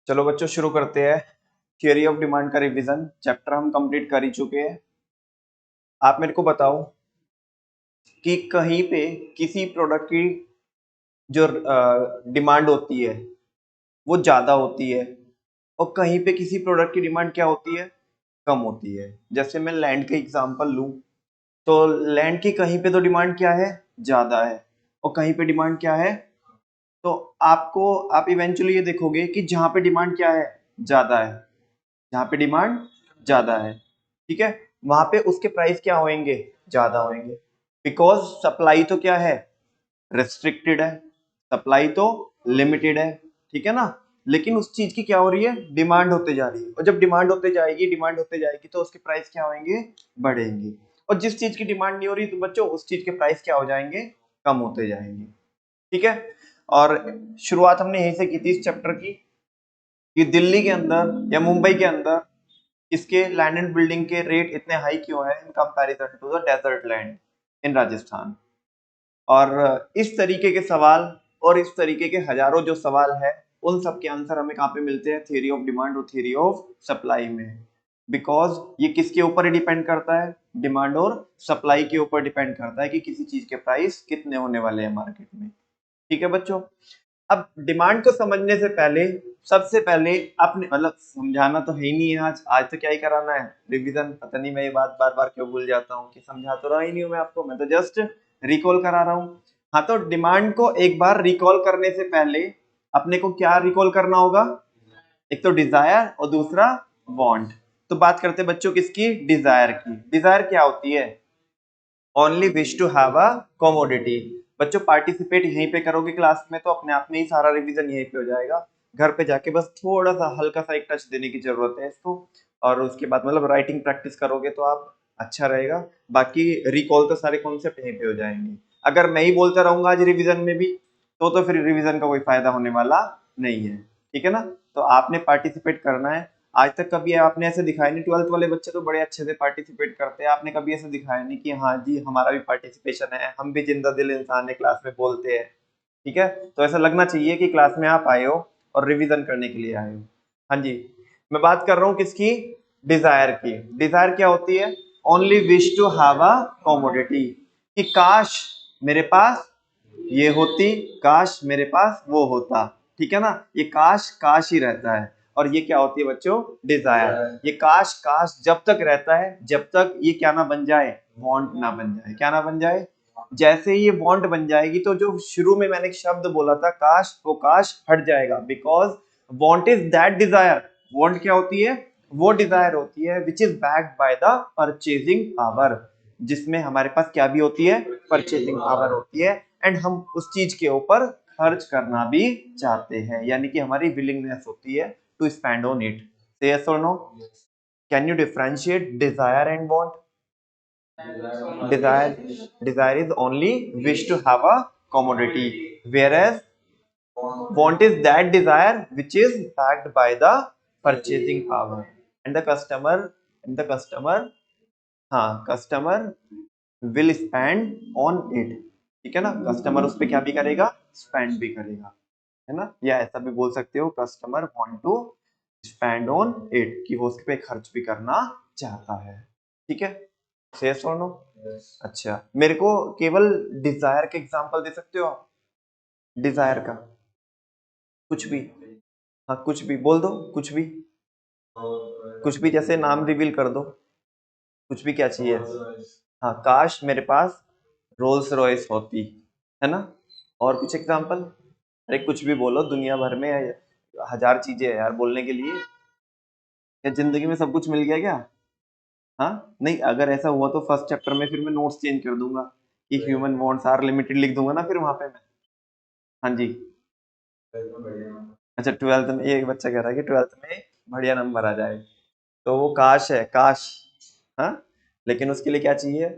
चलो बच्चों शुरू करते हैं। थियरी ऑफ डिमांड का रिवीजन चैप्टर हम कंप्लीट कर ही चुके हैं। आप मेरे को बताओ कि कहीं पे किसी प्रोडक्ट की जो डिमांड होती है वो ज्यादा होती है और कहीं पे किसी प्रोडक्ट की डिमांड क्या होती है, कम होती है। जैसे मैं लैंड का एग्जांपल लूं तो लैंड की कहीं पे तो डिमांड क्या है, ज्यादा है, और कहीं पे डिमांड क्या है। तो आप इवेंचुअली ये देखोगे कि जहां पे डिमांड क्या है, ज्यादा है, जहाँ पे डिमांड ज्यादा है, ठीक है, वहां पे उसके प्राइस क्या होंगे, ज्यादा होंगे। बिकॉज सप्लाई तो क्या है, रेस्ट्रिक्टेड है, सप्लाई तो लिमिटेड है, ठीक है ना। लेकिन उस चीज की क्या हो रही है, डिमांड होते जा रही है, और जब डिमांड होते जाएगी तो उसके प्राइस क्या होंगे, बढ़ेंगे। और जिस चीज की डिमांड नहीं हो रही तो बच्चों उस चीज के प्राइस क्या हो जाएंगे, कम होते जाएंगे, ठीक है। और शुरुआत हमने यहीं से की थी इस चैप्टर की कि दिल्ली के अंदर या मुंबई के अंदर इसके लैंड एंड बिल्डिंग के रेट इतने हाई क्यों है in comparison to the desert land in Rajasthan. और इस तरीके के सवाल और इस तरीके के हजारों जो सवाल है उन सब के आंसर हमें कहाँ पे मिलते हैं, थियरी ऑफ डिमांड और थियरी ऑफ सप्लाई में। बिकॉज ये किसके ऊपर डिपेंड करता है, डिमांड और सप्लाई के ऊपर डिपेंड करता है कि किसी चीज के प्राइस कितने होने वाले हैं मार्केट में, ठीक है बच्चों। अब डिमांड को समझने से पहले सबसे पहले आपने मतलब समझाना तो है ही नहीं है, आज आज तो क्या ही कराना है, रिवीजन। पता नहीं मैं ये बात बार बार क्यों भूल जाता हूँ कि समझा तो रहा ही नहीं हूँ मैं आपको, मैं तो जस्ट रिकॉल करा रहा हूँ। हाँ, तो डिमांड को एक बार रिकॉल करने से पहले अपने को क्या रिकॉल करना होगा, एक तो डिजायर और दूसरा वांट। तो बात करते हैं बच्चों किसकी, डिजायर की। डिजायर क्या होती है, only wish to have a commodity. बच्चों पार्टिसिपेट यहीं पे करोगे क्लास में तो अपने आप में ही सारा रिवीजन यहीं पे हो जाएगा। घर पे जाके बस थोड़ा सा हल्का सा एक टच देने की जरूरत है इसको, और उसके बाद मतलब राइटिंग प्रैक्टिस करोगे तो आप अच्छा रहेगा। बाकी रिकॉल तो सारे कॉन्सेप्ट यहीं पे हो जाएंगे। अगर मैं ही बोलता रहूंगा आज रिवीजन में भी तो फिर रिवीजन का कोई फायदा होने वाला नहीं है, ठीक है ना। तो आपने पार्टिसिपेट करना है। आज तक कभी आपने ऐसे दिखाया नहीं, 12th वाले बच्चे तो बड़े अच्छे से पार्टिसिपेट करते हैं, आपने कभी ऐसे दिखाया नहीं कि हाँ जी हमारा भी पार्टिसिपेशन है, हम भी जिंदा दिल इंसान है, क्लास में बोलते हैं, ठीक है। तो ऐसा लगना चाहिए कि क्लास में आप आए हो और रिवीजन करने के लिए आए हो। हाँ जी, मैं बात कर रहा हूँ किसकी, डिजायर की। डिजायर क्या होती है, only wish to have a commodity, कि काश मेरे पास ये होती, काश मेरे पास वो होता, ठीक है ना। ये काश काश ही रहता है। और ये क्या होती है बच्चों, डिजायर। ये काश काश जब तक रहता है जब तक ये क्या ना बन जाए, वांट ना बन जाए। क्या ना बन जाए, जैसे ही ये वांट बन जाएगी तो जो शुरू में मैंने एक शब्द बोला था काश, वो काश हट जाएगा। Because want is that desire. Want क्या होती है, वो डिजायर होती है which is backed by the purchasing power, जिसमें हमारे पास क्या भी होती है, परचेजिंग पावर होती है। एंड हम उस चीज के ऊपर खर्च करना भी चाहते हैं, यानी कि हमारी विलिंगनेस होती है to spend on it. Say yes और no, can you differentiate desire and want. Desire is only wish to have a commodity, whereas want is that desire which is backed by the purchasing power, and the customer हाँ customer will spend on it, ठीक है ना। Customer उस पे क्या भी करेगा, spend भी करेगा, है ना। या ऐसा भी बोल सकते हो customer want to spend on it, कि वो उस पे खर्च भी करना चाहता है, ठीक है। यस और नो। अच्छा, मेरे को केवल डिजायर के एग्जांपल दे सकते हो आप, डिजायर का कुछ भी। हाँ कुछ भी बोल दो, कुछ भी, कुछ भी, जैसे नाम रिवील कर दो, कुछ भी, क्या चाहिए। हाँ, काश मेरे पास रोल्स रॉयस होती, है ना। और कुछ एग्जांपल, अरे कुछ भी बोलो, दुनिया भर में हजार चीजें है यार बोलने के लिए। क्या जिंदगी में सब कुछ मिल गया क्या। हाँ नहीं, अगर ऐसा हुआ तो फर्स्ट चैप्टर में फिर मैं नोट्स चेंज कर दूंगा कि ह्यूमन वांट्स आर लिमिटेड लिख दूंगा ना फिर वहां पे मैं। हाँ जी। अच्छा, 12th में ये एक बच्चा कह रहा है कि 12th में बढ़िया नंबर आ जाए, तो वो काश है, काश। हाँ, लेकिन उसके लिए क्या चाहिए,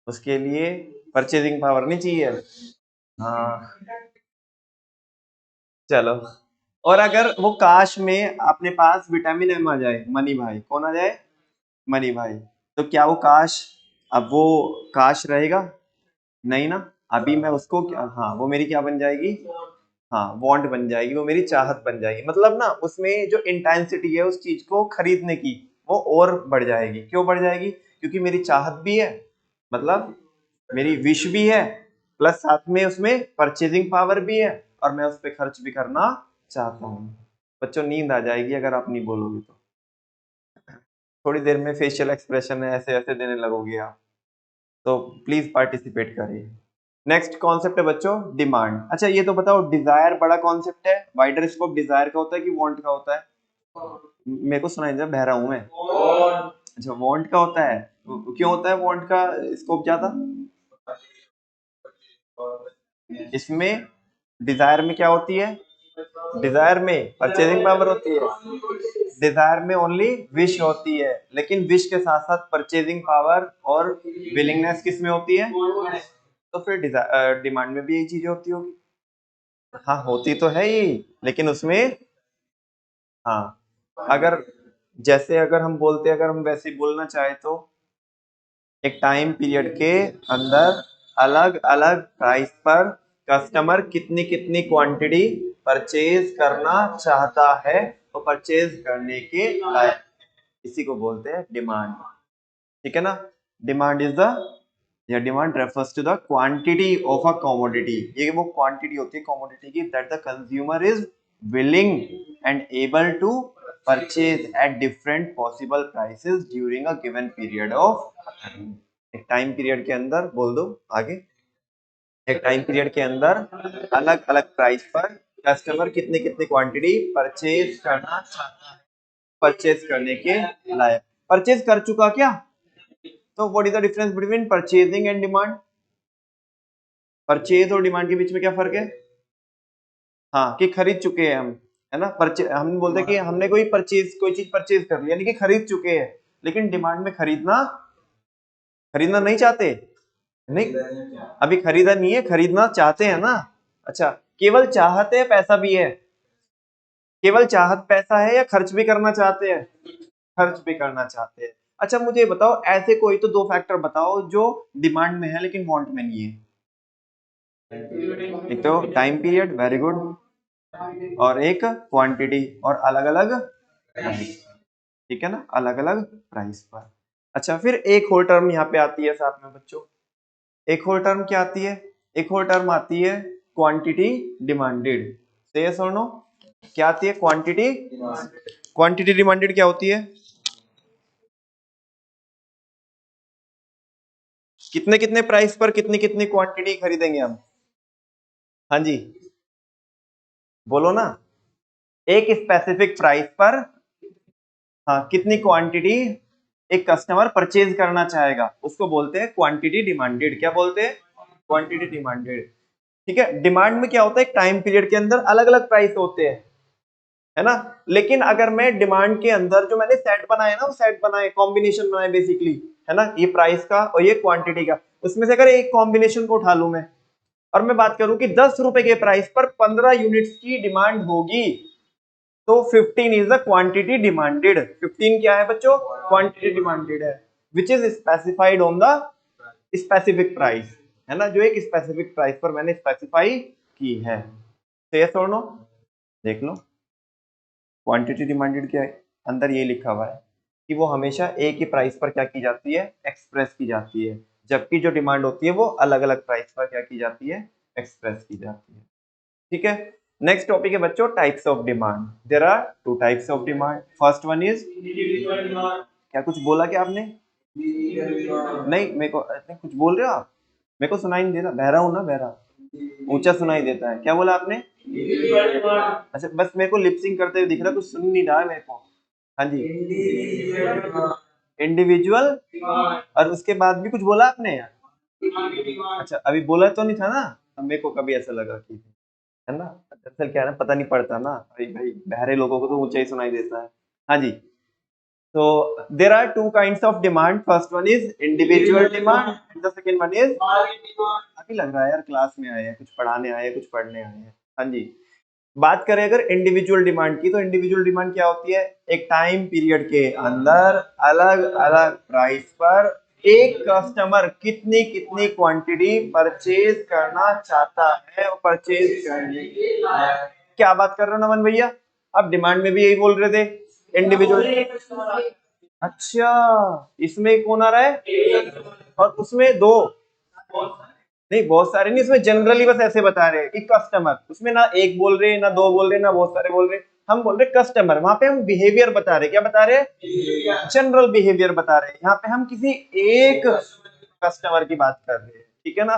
उसके लिए परचेजिंग पावर नहीं चाहिए। हाँ चलो, और अगर वो काश में अपने पास विटामिन एम आ जाए, मनी भाई, कौन आ जाए, मनी भाई, तो क्या वो काश, अब वो काश रहेगा, नहीं ना। अभी मैं उसको हाँ वो मेरी क्या बन जाएगी, हाँ वांट बन जाएगी, वो मेरी चाहत बन जाएगी। मतलब ना उसमें जो इंटेंसिटी है उस चीज को खरीदने की वो और बढ़ जाएगी। क्यों बढ़ जाएगी? क्योंकि मेरी चाहत भी है, मतलब मेरी विश भी है, प्लस साथ में उसमें परचेजिंग पावर भी है और मैं उस पर खर्च भी करना चाहता हूँ। बच्चों नींद आ जाएगी अगर आप नहीं बोलोगे तो। थोड़ी देर में फेशियल एक्सप्रेशन ऐसे ऐसे देने लगोगे आप, तो प्लीज पार्टिसिपेट करिए। नेक्स्ट कॉन्सेप्ट है बच्चों डिमांड। अच्छा ये तो बताओ, डिजायर बड़ा कॉन्सेप्ट है, वाइडर स्कोप डिजायर का होता है कि वांट का होता है? मेरे को सुनाई दे, बहरा हूं मैं। अच्छा वांट का होता है। क्यों होता है वांट का स्कोप ज्यादा? इसमें डिजायर में क्या होती है? डिजायर में परचेजिंग पावर होती है, डिजायर में ओनली विश होती है, लेकिन विश के साथ साथ परचेजिंग पावर और विलिंगनेस किस में होती है? तो फिर डिमांड में भी यही चीजें होती होगी। हाँ होती तो है ही, लेकिन उसमें हाँ अगर जैसे अगर हम बोलते हैं, अगर हम वैसे ही बोलना चाहे तो एक टाइम पीरियड के अंदर अलग अलग प्राइस पर कस्टमर कितनी कितनी क्वांटिटी परचेज करना चाहता है, तो परचेज करने के लायक, इसी को बोलते हैं डिमांड। ठीक है ना? डिमांड इज द या demand refers to the quantity of a commodity. ये वो क्वांटिटी होती है कमोडिटी की that the consumer is willing and able to purchase at different possible prices during a given period of एक time period के अंदर, बोल दो आगे, एक टाइम पीरियड के अंदर अलग अलग प्राइस पर कस्टमर कितने कितने क्वांटिटी परचेज करना चाहता है, परचेज करने के लायक। परचेज कर चुका क्या? तो what is the difference between purchasing and demand? Purchase और डिमांड के बीच में क्या फर्क है? हाँ कि खरीद चुके हैं हम, है ना? हम बोलते हैं कि हमने कोई चीज परचेज कर ली, यानी कि खरीद चुके हैं। लेकिन डिमांड में खरीदना खरीदना नहीं चाहते, नहीं अभी खरीदा नहीं है, खरीदना चाहते हैं ना। अच्छा केवल चाहते हैं, पैसा भी है? केवल चाहत पैसा है या खर्च भी करना चाहते हैं? खर्च भी करना चाहते हैं। अच्छा मुझे बताओ, ऐसे कोई तो दो फैक्टर बताओ जो डिमांड में है लेकिन वांट में नहीं है। एक तो टाइम पीरियड, वेरी गुड, और एक क्वांटिटी और अलग अलग प्राइस। ठीक है ना? अलग अलग प्राइस पर। अच्छा फिर एक और टर्म यहाँ पे आती है साथ में बच्चों, एक और टर्म क्या आती है? एक और टर्म आती है क्वांटिटी डिमांडेड। से यस और नो? क्या आती है? क्वांटिटी। क्वांटिटी डिमांडेड क्या होती है? कितने कितने प्राइस पर कितनी कितनी क्वांटिटी खरीदेंगे हम? हाँ जी बोलो ना। एक स्पेसिफिक प्राइस पर हाँ कितनी क्वांटिटी एक कस्टमर परचेज करना चाहेगा, उसको बोलते हैं क्वांटिटी डिमांडेड। क्या बोलते हैं? Quantity demanded. ठीक है? डिमांड में क्या होता है, एक टाइम पीरियड के अंदर अलग अलग प्राइस होते हैं, है ना? लेकिन अगर मैं डिमांड के अंदर जो मैंने सेट बनाया ना, वो सेट बनाए, कॉम्बिनेशन बनाए बेसिकली, है ना, ये प्राइस का और ये क्वांटिटी का, उसमें से अगर एक कॉम्बिनेशन को उठा लूं मैं और मैं बात करूं कि 10 रुपए के प्राइस पर 15 यूनिट्स की डिमांड होगी, तो 15 इज द क्वांटिटी डिमांडेड। 15 क्या है बच्चों? क्वांटिटी डिमांडेड है, which is specified on the specific price, है ना, जो एक स्पेसिफिक प्राइस पर मैंने स्पेसिफाई की है। यस और नो? देख लो क्वांटिटी डिमांडेड क्या है, अंदर ये लिखा हुआ है कि वो हमेशा एक ही प्राइस पर क्या की जाती है, एक्सप्रेस की जाती है, जबकि जो डिमांड होती है वो अलग अलग प्राइस पर क्या की जाती है, एक्सप्रेस की जाती है। ठीक है? नेक्स्ट टॉपिक है बच्चों types of demand. There are two types of demand. First one is, क्या कुछ बोला क्या आपने? नहीं मेरे को नहीं, कुछ बोल रहे हो आप? मेरे को सुनाई नहीं दे रहा, बहरा हूं ना, बहरा ऊंचा सुनाई देता है। क्या बोला आपने? अच्छा बस मेरे को लिपसिंग करते हुए दिख रहा, कुछ सुन नहीं रहा है मेरे को। हाँ जी इंडिविजुअल, और उसके बाद भी कुछ बोला आपने? अच्छा अभी बोला तो नहीं था ना, अब मेरे को कभी ऐसा लगा कि, है ना, दरअसल क्या है ना, पता नहीं पड़ता ना भाई, बहरे लोगों को तो ऊंचा ही सुनाई देता है। हाँ जी so there are two kinds of demand. First one is individual demand and the second one is, अभी लग रहा है यार क्लास में आए हैं, कुछ पढ़ाने आए हैं, कुछ पढ़ने आए हैं। हाँ जी बात करें अगर इंडिविजुअल डिमांड की, तो इंडिविजुअल डिमांड क्या होती है, एक टाइम पीरियड के अंदर अलग अलग प्राइस पर एक कस्टमर कितनी कितनी क्वांटिटी परचेज करना चाहता है और परचेज करने की, क्या बात कर रहे हो नमन भैया, आप डिमांड में भी यही बोल रहे थे इंडिविजुअल। अच्छा, इसमें कौन आ रहा है और उसमें दो, नहीं बहुत सारे नहीं, इसमें जनरली बस ऐसे बता रहे हैं कि कस्टमर, उसमें ना एक बोल रहे ना दो बोल रहे ना बहुत सारे बोल रहे, हम बोल रहे कस्टमर, वहां पे हम बिहेवियर बता रहे, क्या बता रहे, जनरल बिहेवियर बता रहे, यहाँ पे हम किसी एक कस्टमर की बात कर रहे हैं, ठीक है ना।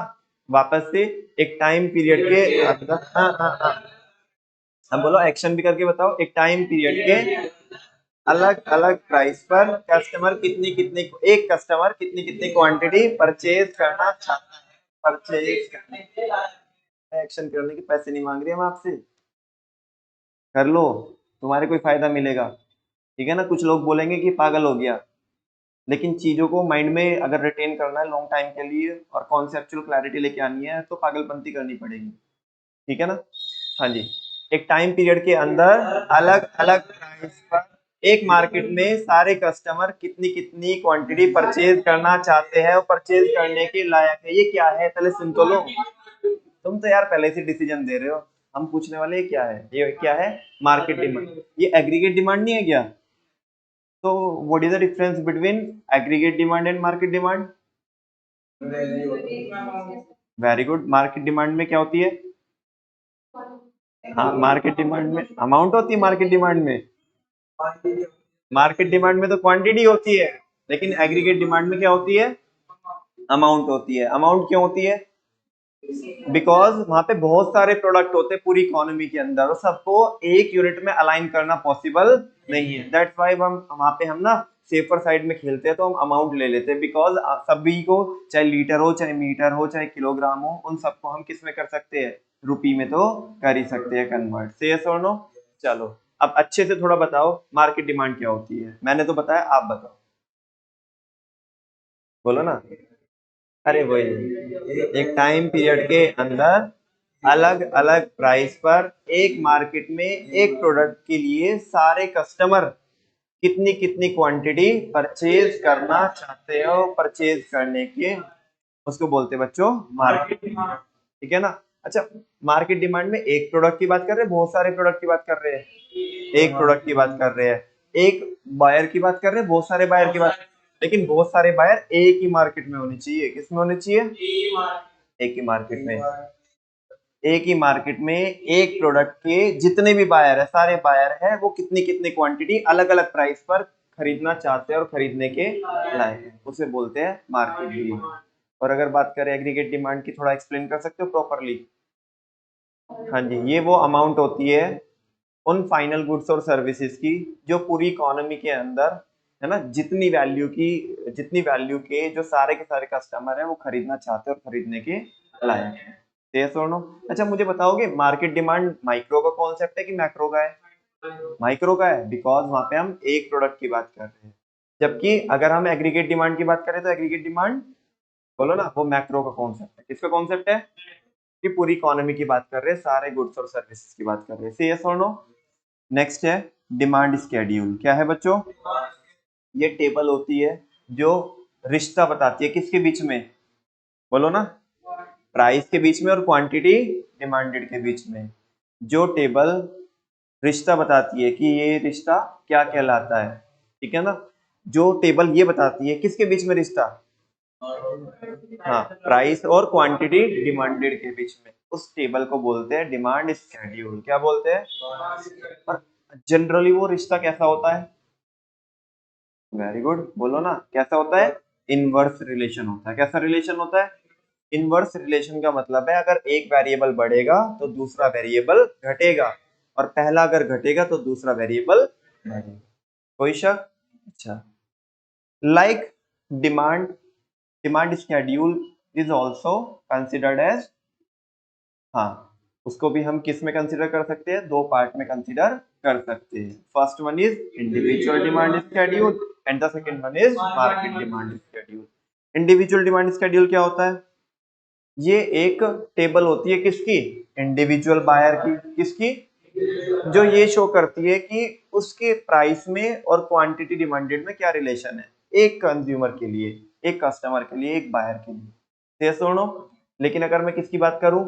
वापस से एक टाइम पीरियड के, हाँ हाँ हाँ, हम बोलो एक्शन भी करके बताओ, एक टाइम पीरियड के अलग अलग प्राइस पर कस्टमर कितनी कितनी, एक कस्टमर कितनी कितनी क्वांटिटी परचेज करना चाहता है, परचेज करने के एक्शन करने के पैसे नहीं मांग रहे हम आपसे, कर लो, तुम्हारे कोई फायदा मिलेगा, ठीक है ना। कुछ लोग बोलेंगे कि पागल हो गया, लेकिन चीजों को माइंड में अगर रिटेन करना है लॉन्ग टाइम के लिए और कॉन्सेप्चुअल क्लैरिटी लेके आनी है तो पागलपंती करनी पड़ेगी, ठीक है ना। हाँ जी, एक टाइम पीरियड के अंदर अलग अलग प्राइस पर एक मार्केट में सारे कस्टमर कितनी कितनी क्वांटिटी परचेज करना चाहते हैं और परचेज करने के लायक है, ये क्या है पहले सुन तो लो, तुम तो यार पहले से डिसीजन दे रहे हो, हम पूछने वाले ये क्या है, ये क्या है, मार्केट डिमांड, ये एग्रीगेट डिमांड नहीं है क्या, तो what is the difference between aggregate demand and market demand, very good, market demand में क्या होती है, हाँ मार्केट डिमांड में अमाउंट होती है, मार्केट डिमांड में, मार्केट डिमांड में तो क्वांटिटी होती है, लेकिन एग्रीगेट डिमांड में क्या होती है, अमाउंट होती है, अमाउंट क्यों होती है, बिकॉज वहां पे बहुत सारे प्रोडक्ट होते हैं पूरी इकोनॉमी के अंदर और सबको एक यूनिट में अलाइन करना पॉसिबल नहीं है, दैट्स व्हाई हम वहां पे हम ना सेफर साइड में खेलते हैं, तो हम अमाउंट ले लेते हैं, बिकॉज सभी को चाहे लीटर हो चाहे मीटर हो चाहे किलोग्राम हो उन सबको हम किस में कर सकते हैं, रुपी में तो कर ही सकते हैं कन्वर्ट, से यस और नो। चलो अब अच्छे से थोड़ा बताओ मार्केट डिमांड क्या होती है, मैंने तो बताया आप बताओ, बोलो ना, अरे वही एक टाइम पीरियड के अंदर अलग अलग प्राइस पर एक मार्केट में एक प्रोडक्ट के लिए सारे कस्टमर कितनी कितनी क्वांटिटी परचेज करना चाहते हो, परचेज करने के उसको बोलते हैं बच्चों मार्केट डिमांड, ठीक है ना। अच्छा, मार्केट डिमांड में एक प्रोडक्ट की बात कर रहे हैं, बहुत सारे प्रोडक्ट की बात कर रहे हैं, एक प्रोडक्ट की बात कर रहे हैं, एक बायर की बात कर रहे हैं, बहुत सारे बायर की बात, लेकिन बहुत सारे बायर एक ही मार्केट में होने चाहिए, किसमें होने चाहिए, एक ही मार्केट में, एक ही मार्केट में एक प्रोडक्ट के जितने भी बायर है सारे बायर है वो कितनी कितनी क्वांटिटी अलग अलग प्राइस पर खरीदना चाहते हैं और खरीदने के लायक है, उसे बोलते हैं मार्केट डिमांड। और अगर बात करें एग्रीगेट डिमांड की, थोड़ा एक्सप्लेन कर सकते हो प्रॉपरली, हाँ जी, ये वो अमाउंट होती है उन फाइनल गुड्स और सर्विसेज की जो पूरी इकोनॉमी के अंदर है ना, जितनी वैल्यू की, जितनी वैल्यू के जो सारे के सारे कस्टमर है वो खरीदना चाहते हैं और खरीदने के लायक है, यस और नो। अच्छा मुझे बताओगे मार्केट डिमांड माइक्रो का कॉन्सेप्ट है कि मैक्रो का है, माइक्रो का है, बिकॉज वहां पे हम एक प्रोडक्ट की बात कर रहे हैं, जबकि अगर हम एग्रीगेट डिमांड की बात करें तो एग्रीगेट डिमांड, बोलो ना, वो मैक्रो का कॉन्सेप्ट है, किसका कॉन्सेप्ट है, कि पूरी इकोनॉमी की बात कर रहे हैं, सारे गुड्स और सर्विसेज की बात कर रहे हैं, से यस और नो। नेक्स्ट है डिमांड स्केड्यूल, क्या है बच्चों, ये टेबल होती है जो रिश्ता बताती है किसके बीच में, बोलो ना, प्राइस के बीच में और क्वांटिटी डिमांडेड के बीच में, जो टेबल रिश्ता बताती है कि ये रिश्ता क्या कहलाता है, ठीक है ना, जो टेबल ये बताती है किसके बीच में रिश्ता, हाँ प्राइस और क्वांटिटी डिमांडेड के बीच में, उस टेबल को बोलते हैं डिमांड स्केड्यूल, क्या बोलते हैं, और जनरली वो रिश्ता कैसा होता है, वेरी गुड, बोलो ना कैसा होता है, इनवर्स रिलेशन होता है, कैसा रिलेशन होता है, इनवर्स रिलेशन का मतलब है अगर एक वेरिएबल बढ़ेगा तो दूसरा वेरिएबल घटेगा और पहला अगर घटेगा तो दूसरा वेरिएबल बढ़ेगा, कोई शक, अच्छा, like demand, demand schedule is also considered as, हाँ उसको भी हम किस में कंसिडर कर सकते हैं, दो पार्ट में कंसिडर कर सकते हैं, first one is individual demand schedule and the second one is market demand schedule. Individual demand schedule क्या होता है, ये एक टेबल होती है किसकी, इंडिविजुअल बायर की, किसकी, जो ये शो करती है कि उसके प्राइस में और क्वांटिटी डिमांडेड में क्या रिलेशन है एक कंज्यूमर के लिए, एक कस्टमर के लिए, एक बायर के लिए, सुनो। लेकिन अगर मैं किसकी बात करूं,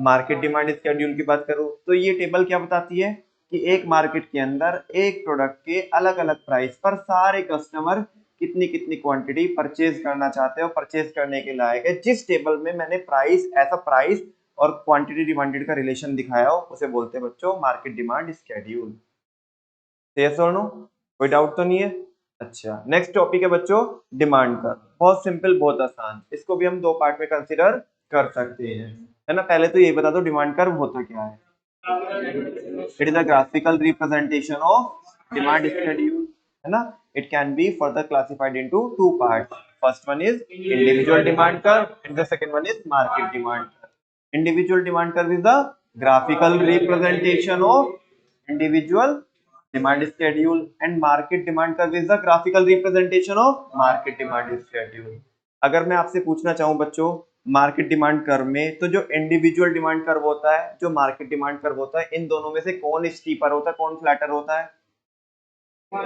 मार्केट डिमांड स्केड्यूल की बात करूं, तो ये टेबल क्या बताती है कि एक मार्केट के अंदर एक प्रोडक्ट के अलग अलग प्राइस पर सारे कस्टमर कितनी कितनी क्वांटिटी परचेज करना चाहते हैं और परचेज करने के लायक है। जिस टेबल में मैंने प्राइस, ऐसा प्राइस और क्वांटिटी डिमांडेड का रिलेशन दिखाया हो, उसे बोलते हैं बच्चों मार्केट डिमांड स्केड्यूल। यस और नो, कोई डाउट तो नहीं है? अच्छा, नेक्स्ट टॉपिक है बच्चों डिमांड कर्व। बहुत सिंपल, बहुत आसान, इसको भी हम दो पार्ट में कंसीडर कर सकते हैं, है ना। पहले तो ये बता दो डिमांड कर्व होता क्या है। It is a graphical representation of demand schedule, है ना। It can be further classified into two part. First one is individual demand curve and the second one is market demand curve. Individual demand curve is the graphical representation of individual demand schedule and market demand curve is the graphical representation of market demand schedule। अगर मैं आपसे पूछना चाहूं बच्चों market demand curve में, तो जो individual demand curve होता है, जो मार्केट डिमांड कर्व होता है, इन दोनों में से कौन स्टीपर होता है, कौन फ्लैटर होता है?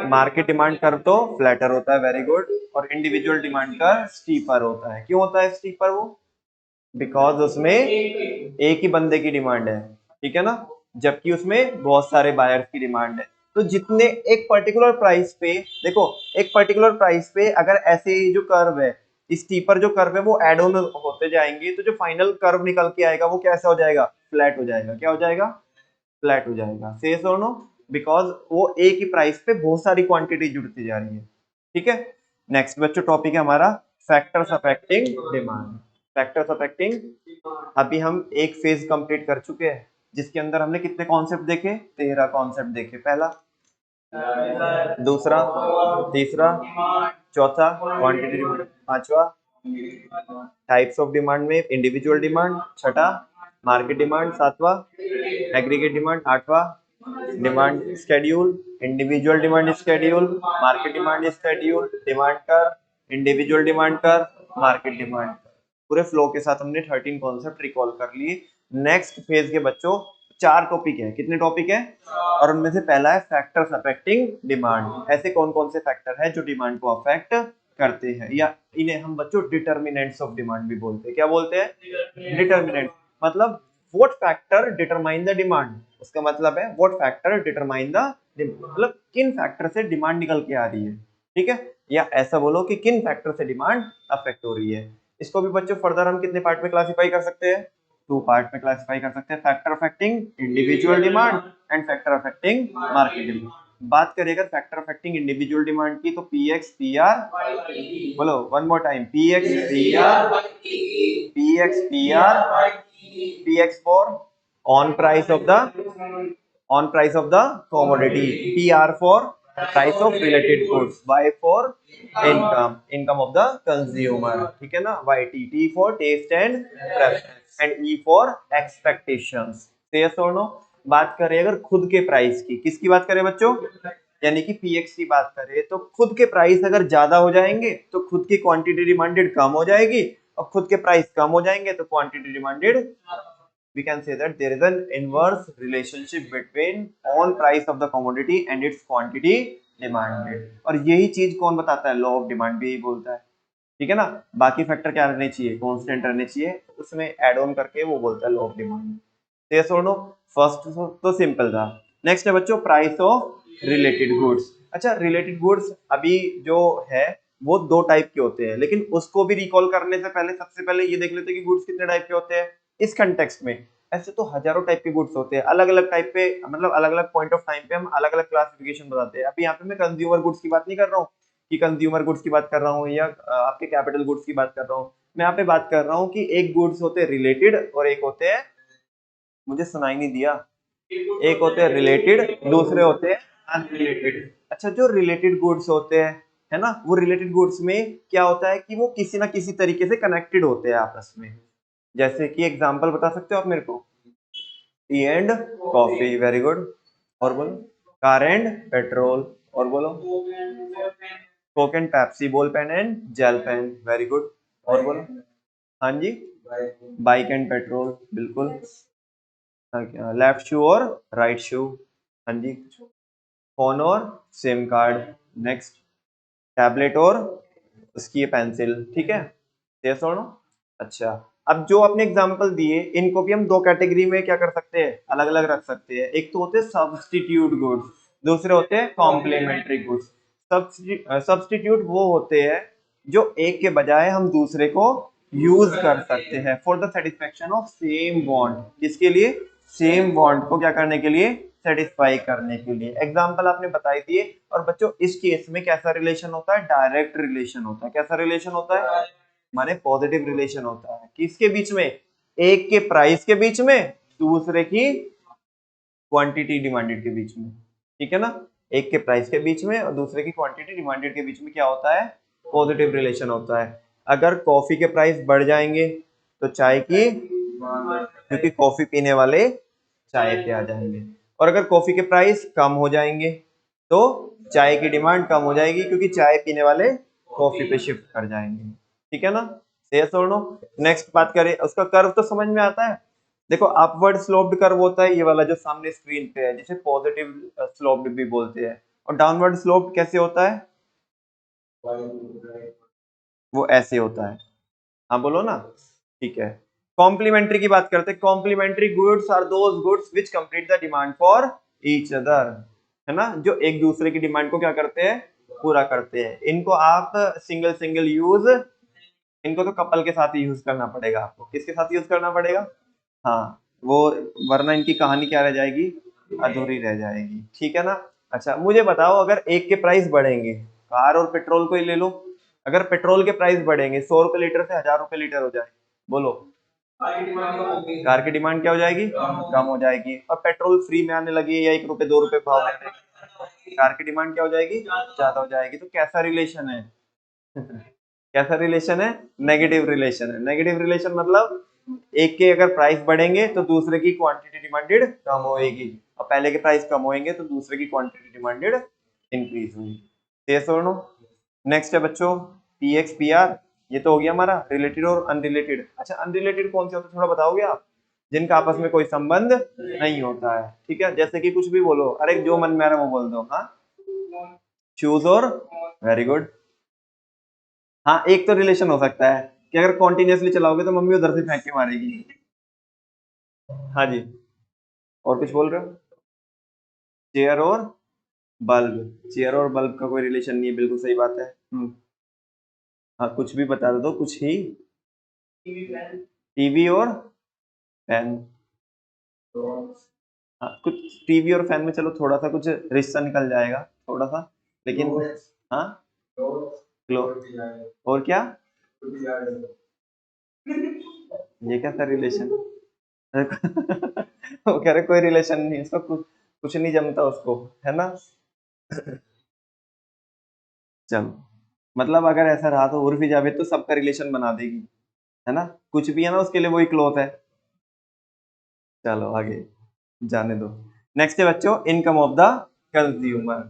मार्केट डिमांड कर्व तो फ्लैटर होता है, वेरी गुड। और इंडिविजुअल डिमांड कर्व स्टीपर होता है। क्यों होता है स्टीपर? वो बिकॉज उसमें एक ही बंदे की डिमांड है, ठीक है ना, जबकि उसमें बहुत सारे बायर्स की डिमांड है। तो जितने एक पर्टिकुलर प्राइस पे, देखो एक पर्टिकुलर प्राइस पे अगर ऐसे जो कर्व है, स्टीपर जो कर्व है वो एड ऑन होते जाएंगे, तो जो फाइनल कर्व निकल के आएगा वो कैसा हो जाएगा? फ्लैट हो जाएगा। क्या हो जाएगा? फ्लैट हो जाएगा। सेस और नो, बिकॉज वो एक ही प्राइस पे बहुत सारी क्वांटिटी जुड़ती जा रही है, ठीक है। नेक्स्ट बच्चों टॉपिक है हमारा factors affecting demand. Factors affecting, अभी हम एक फेज कंप्लीट कर चुके हैं, जिसके अंदर हमने कितने कॉन्सेप्ट देखे? 13 कॉन्सेप्ट देखे। पहला, दूसरा, तीसरा, चौथा क्वांटिटी डिमांड, पांचवा टाइप्स ऑफ डिमांड में इंडिविजुअल डिमांड, छठा मार्केट डिमांड, सातवां एग्रीगेट डिमांड, आठवां demand schedule, individual demand schedule, market demand schedule, demand curve, individual demand curve, market demand. पूरे फ्लो के साथ हमने 13 कॉन्सेप्ट रिकॉल कर लिए। नेक्स्ट फेज के बच्चों 4 टॉपिक है। कितने टॉपिक है? और उनमें से पहला है फैक्टर्स अफेक्टिंग डिमांड। ऐसे कौन कौन से फैक्टर है जो डिमांड को अफेक्ट करते हैं, या इन्हें हम बच्चों डिटर्मिनेंट्स ऑफ डिमांड भी बोलते हैं। क्या बोलते हैं? डिटर्मिनेंट। मतलब what factor determine the demand, उसका मतलब है व्हाट फैक्टर डिटरमाइन द, मतलब किन फैक्टर से डिमांड निकल के आ रही है, ठीक है। या ऐसा बोलो कि किन फैक्टर से डिमांड अफेक्ट हो रही है। इसको भी बच्चों फर्दर हम कितने पार्ट में क्लासिफाई कर सकते हैं? 2 पार्ट में क्लासिफाई कर सकते हैं, factor affecting individual demand and factor affecting market demand. बात करें अगर फैक्टर अफेक्टिंग इंडिविजुअल डिमांड की, तो पीएक्स पीआर, बोलो one more time, px PR, px PR, px for on price of the, on price of the commodity, PR for price of related goods, Y for income, income of the consumer, ठीक है ना, YT, T for taste and preference and E for expectations। yes or no? बात करें अगर खुद के price की, किसकी बात करें बच्चों? यानी कि पीएक्स की बात करें, तो खुद के प्राइस अगर ज्यादा हो जाएंगे तो खुद की क्वांटिटी डिमांडेड कम हो जाएगी, और खुद के प्राइस कम हो जाएंगे तो quantity demanded, we can say that there is an inverse relationship between on price of the commodity and its quantity demanded। और यही चीज कौन बताता है? लॉ ऑफ डिमांड भी यही बोलता है, ठीक है ना। बाकी फैक्टर क्या रहने चाहिए? कांस्टेंट रहने चाहिए, उसमें एड ऑन करके वो बोलता है लॉ ऑफ डिमांड। यस और नो? फर्स्ट तो सिंपल था। नेक्स्ट है बच्चों प्राइस ऑफ रिलेटेड गुड्स। अच्छा, रिलेटेड गुड्स अभी जो है वो 2 टाइप के होते हैं, लेकिन उसको भी रिकॉल करने से पहले सबसे पहले ये देख लेते हैं कि गुड्स कितने टाइप के होते हैं इस कंटेक्स्ट में। ऐसे तो हजारों टाइप के गुड्स होते हैं, अलग अलग टाइप पे, मतलब अलग अलग पॉइंट ऑफ टाइम पे हम अलग अलग क्लासिफिकेशन बताते हैं। अभी यहाँ पे मैं कंज्यूमर गुड्स की बात नहीं कर रहा हूँ कि कंज्यूमर गुड्स की बात कर रहा हूँ या आपके कैपिटल गुड्स की बात कर रहा हूँ। मैं यहाँ पे बात कर रहा हूँ कि एक गुड्स होते हैं रिलेटेड और एक होते हैं, मुझे सुनाई नहीं दिया, एक होते हैं रिलेटेड, दूसरे होते हैं अनरिलेटेड। अच्छा, जो रिलेटेड गुड्स होते हैं, है ना, वो रिलेटेड गुड्स में क्या होता है कि वो किसी ना किसी तरीके से कनेक्टेड होते हैं आपस में। जैसे कि एग्जांपल बता सकते हो आप मेरे को? Tea and coffee, very good. और बोलो? कार एंड पेट्रोल, और बोलो? Coke and Pepsi, ball pen and gel pen, very good. और बोलो? हाँ जी, बाइक एंड पेट्रोल, बिल्कुल। लेफ्ट शू और राइट शू, हाँ जी। फोन और सिम कार्ड, नेक्स्ट टैबलेट और उसकी ये पेंसिल, ठीक है, यस और नो। अच्छा, अब जो आपने एग्जांपल दिए इनको भी हम दो कैटेगरी में क्या कर सकते हैं, अलग अलग रख सकते हैं। एक तो होते हैं सब्स्टिट्यूट गुड्स, दूसरे होते हैं कॉम्प्लीमेंट्री गुड्स। सब्स्टिट्यूट वो होते हैं जो एक के बजाय हम दूसरे को यूज कर सकते हैं for the satisfaction of same bond. किसके लिए, सेम बॉन्ड को क्या करने के लिए, सेटिस्फाई करने के लिए। एग्जांपल आपने बताई दिए। और बच्चों इस केस में कैसा रिलेशन होता है, डायरेक्ट रिलेशन होता है। कैसा रिलेशन होता है, माने पॉजिटिव रिलेशन होता है। किसके बीच में, एक के प्राइस के बीच में, दूसरे की क्वांटिटी डिमांडेड के बीच में, ठीक है ना। एक के प्राइस के बीच में और दूसरे की क्वांटिटी डिमांडेड के बीच में क्या होता है, पॉजिटिव रिलेशन होता है। अगर कॉफी के प्राइस बढ़ जाएंगे तो चाय की, क्योंकि कॉफी पीने वाले चाय पे आ जाएंगे। और अगर कॉफी के प्राइस कम हो जाएंगे तो चाय की डिमांड कम हो जाएगी, क्योंकि चाय पीने वाले कॉफी पे शिफ्ट कर जाएंगे, ठीक है ना। यस और नो। नेक्स्ट बात करें, उसका कर्व तो समझ में आता है। देखो अपवर्ड स्लोप्ड कर्व होता है ये वाला जो सामने स्क्रीन पे है, जिसे पॉजिटिव स्लोप्ड भी बोलते हैं। और डाउनवर्ड स्लोप्ड कैसे होता है, वो ऐसे होता है। हाँ बोलो ना, ठीक है। कॉम्प्लीमेंट्री की बात करते हैं। Complementary goods are those goods which complete the demand for each other, है ना, जो एक दूसरे की डिमांड को क्या करते हैं, पूरा करते हैं। इनको आप सिंगल सिंगल यूज, इनको तो कपल के साथ ही यूज करना पड़ेगा आपको। किसके साथ यूज करना पड़ेगा, हाँ वो, वरना इनकी कहानी क्या रह जाएगी, अधूरी रह जाएगी, ठीक है ना। अच्छा मुझे बताओ, अगर एक के प्राइस बढ़ेंगे, कार और पेट्रोल को ही ले लो, अगर पेट्रोल के प्राइस बढ़ेंगे 100 रुपए लीटर से 1000 रुपए लीटर हो जाए, बोलो कार की डिमांड क्या हो जाएगी, कम हो जाएगी। और पेट्रोल फ्री में आने लगी या 1 रुपए 2 रुपए भाव में, कार की डिमांड क्या हो जाएगी, ज्यादा हो जाएगी। तो कैसा रिलेशन है कैसा रिलेशन है, नेगेटिव रिलेशन है। नेगेटिव रिलेशन मतलब एक के अगर प्राइस बढ़ेंगे तो दूसरे की क्वांटिटी डिमांडेड कम होएगी, और पहले के प्राइस कम होएंगे तो दूसरे की क्वांटिटी डिमांडेड इंक्रीज होगी। यस और नो। नेक्स्ट है बच्चों पी एक्स पी आर, ये तो हो गया हमारा रिलेटेड और अनरिलेटेड। अच्छा अनरिलेटेड कौन से होते हैं थोड़ा बताओगे आप, जिनका आपस में कोई संबंध नहीं होता है, ठीक है। जैसे कि कुछ भी बोलो, अरे जो मन में आ रहा है वो बोल दो। हाँ शूज और, वेरी गुड। हाँ एक तो रिलेशन हो सकता है कि अगर कॉन्टिन्यूअसली चलाओगे तो मम्मी उधर से फेंक के मारेगी। हाँ जी, और कुछ बोल रहे हो, चेयर और बल्ब, चेयर और बल्ब का कोई रिलेशन नहीं है, बिल्कुल सही बात है। हाँ कुछ भी बता दो, कुछ ही, टीवी और फैन। हाँ कुछ टीवी और फैन में चलो थोड़ा सा कुछ रिश्ता निकल जाएगा थोड़ा सा, लेकिन हाँ क्लो, और क्या, ये क्या था रिलेशन वो कह रहे कोई रिलेशन नहीं, इसको कुछ कुछ नहीं जमता उसको, है ना। चलो, मतलब अगर ऐसा रहा तो उर्फी जावेद तो सबका रिलेशन बना देगी, है ना, कुछ भी है ना उसके लिए वही क्लोथ है। चलो आगे जाने दो। नेक्स्ट है बच्चों इनकम ऑफ द कंज्यूमर।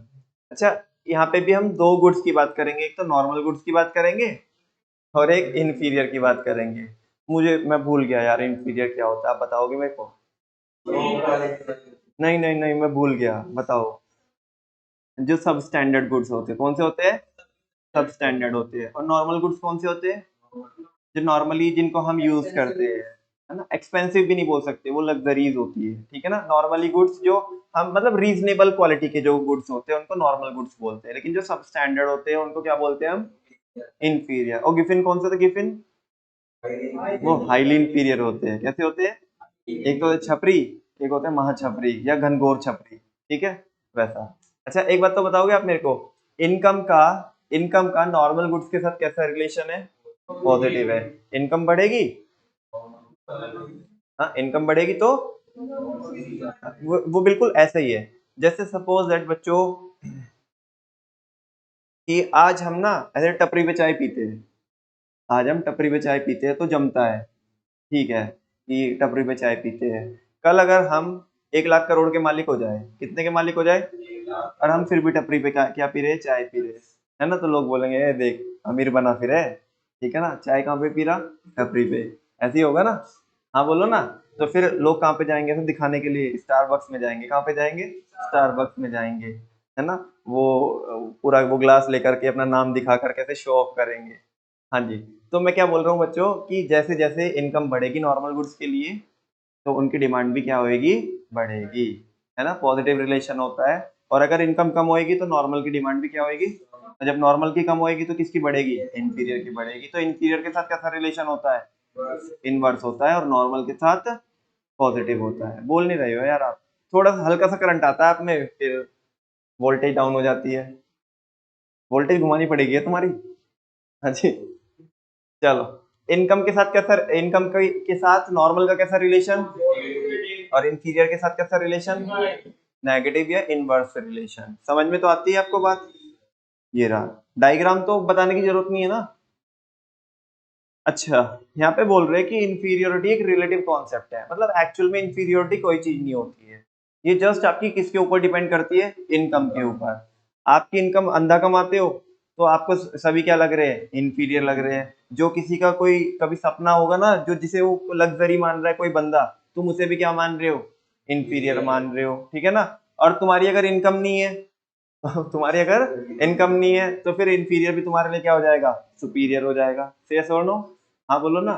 अच्छा यहाँ पे भी हम दो गुड्स की बात करेंगे, एक तो नॉर्मल गुड्स की बात करेंगे और एक इन्फीरियर की बात करेंगे। मुझे, मैं भूल गया यार इन्फीरियर क्या होता है, आप बताओगे मेरे को। नहीं नहीं नहीं मैं भूल गया, बताओ। जो सब स्टैंडर्ड गुड्स होते हैं कौन से होते हैं, सब स्टैंडर्ड होते हैं। और नॉर्मल गुड्स कौन से होते हैं, जो नॉर्मली जिनको हम यूज करते हैं, है ना। एक्सपेंसिव भी नहीं बोल सकते, वो लग्जरीज होती है, ठीक है ना। नॉर्मली गुड्स जो हम मतलब रीजनेबल क्वालिटी के जो गुड्स होते हैं उनको नॉर्मल गुड्स बोलते हैं, लेकिन जो सब स्टैंडर्ड होते हैं उनको क्या बोलते हैं हम, इंफीरियर। और गिफिन कौन सा था, गिफिन वो हाईली इंफीरियर होते हैं। कैसे होते हैं, एक तो होता है छपरी, एक होता है महाछपरी या घनघोर छपरी, ठीक है वैसा। अच्छा एक बात तो बताओगे आप मेरे को, इनकम का, इनकम का नॉर्मल गुड्स के साथ कैसा रिलेशन है, पॉजिटिव है। इनकम बढ़ेगी, हाँ इनकम बढ़ेगी तो वो बिल्कुल ऐसा ही है। जैसे सपोज दैट बच्चों कि आज हम ना ऐसे टपरी पे चाय पीते हैं, आज हम टपरी पे चाय पीते हैं तो जमता है, ठीक है कि टपरी पे चाय पीते हैं। कल अगर हम 1 लाख करोड़ के मालिक हो जाए, कितने के मालिक हो जाए, और हम फिर भी टपरी पे क्या क्या पी रहे हैं, चाय पी रहे हैं, है ना, तो लोग बोलेंगे "ए, देख अमीर बना फिर है", ठीक है ना। चाय कहाँ पे पी रहा, टपरी पे, ऐसे ही होगा ना। हाँ बोलो ना। तो फिर लोग कहाँ पे जाएंगे, तो दिखाने के लिए स्टारबक्स में जाएंगे। कहाँ पे जाएंगे, स्टारबक्स में जाएंगे, है ना, वो पूरा वो ग्लास लेकर के अपना नाम दिखा कर कैसे शो ऑफ करेंगे। हाँ जी, तो मैं क्या बोल रहा हूँ बच्चों कि जैसे जैसे इनकम बढ़ेगी नॉर्मल गुड्स के लिए, तो उनकी डिमांड भी क्या होएगी, बढ़ेगी, है ना, पॉजिटिव रिलेशन होता है। और अगर इनकम कम होएगी तो नॉर्मल की डिमांड भी क्या होएगी, और जब नॉर्मल की कम होएगी तो किसकी बढ़ेगी, इंफीरियर की बढ़ेगी। तो इंफीरियर के साथ कैसा रिलेशन होता है, इनवर्स होता है, और नॉर्मल के साथ पॉजिटिव होता है। बोल नहीं रहे हो यार आप, थोड़ा सा हल्का सा करंट आता है आप में, फिर वोल्टेज डाउन हो जाती है, वोल्टेज घुमानी पड़ेगी है तुम्हारी। हाँ जी, चलो, इनकम के साथ कैसा, इनकम के साथ नॉर्मल का कैसा रिलेशन, और इंफीरियर के साथ कैसा रिलेशन, नेगेटिव या इनवर्स रिलेशन। समझ में तो आती है आपको बात। ये रहा डायग्राम, तो बताने की जरूरत नहीं है ना। अच्छा, यहाँ पे बोल रहे हैं कि इंफीरियोरिटी एक रिलेटिव कॉन्सेप्ट है, मतलब एक्चुअल में इंफीरियोरिटी कोई चीज नहीं होती है, ये जस्ट आपकी किसके ऊपर डिपेंड करती है, इनकम के ऊपर। आपकी इनकम अंधा कमाते हो तो आपको सभी क्या लग रहे हैं, इंफीरियर लग रहे हैं। जो किसी का कोई कभी सपना होगा ना, जो जिसे वो लग्जरी मान रहा है कोई बंदा, तुम उसे भी क्या मान रहे हो, इंफीरियर मान रहे हो, ठीक है ना। और तुम्हारी अगर इनकम नहीं है तुम्हारी अगर इनकम नहीं है तो फिर इंफीरियर भी तुम्हारे लिए क्या हो जाएगा, सुपीरियर हो जाएगा। यस और नो, हाँ बोलो ना।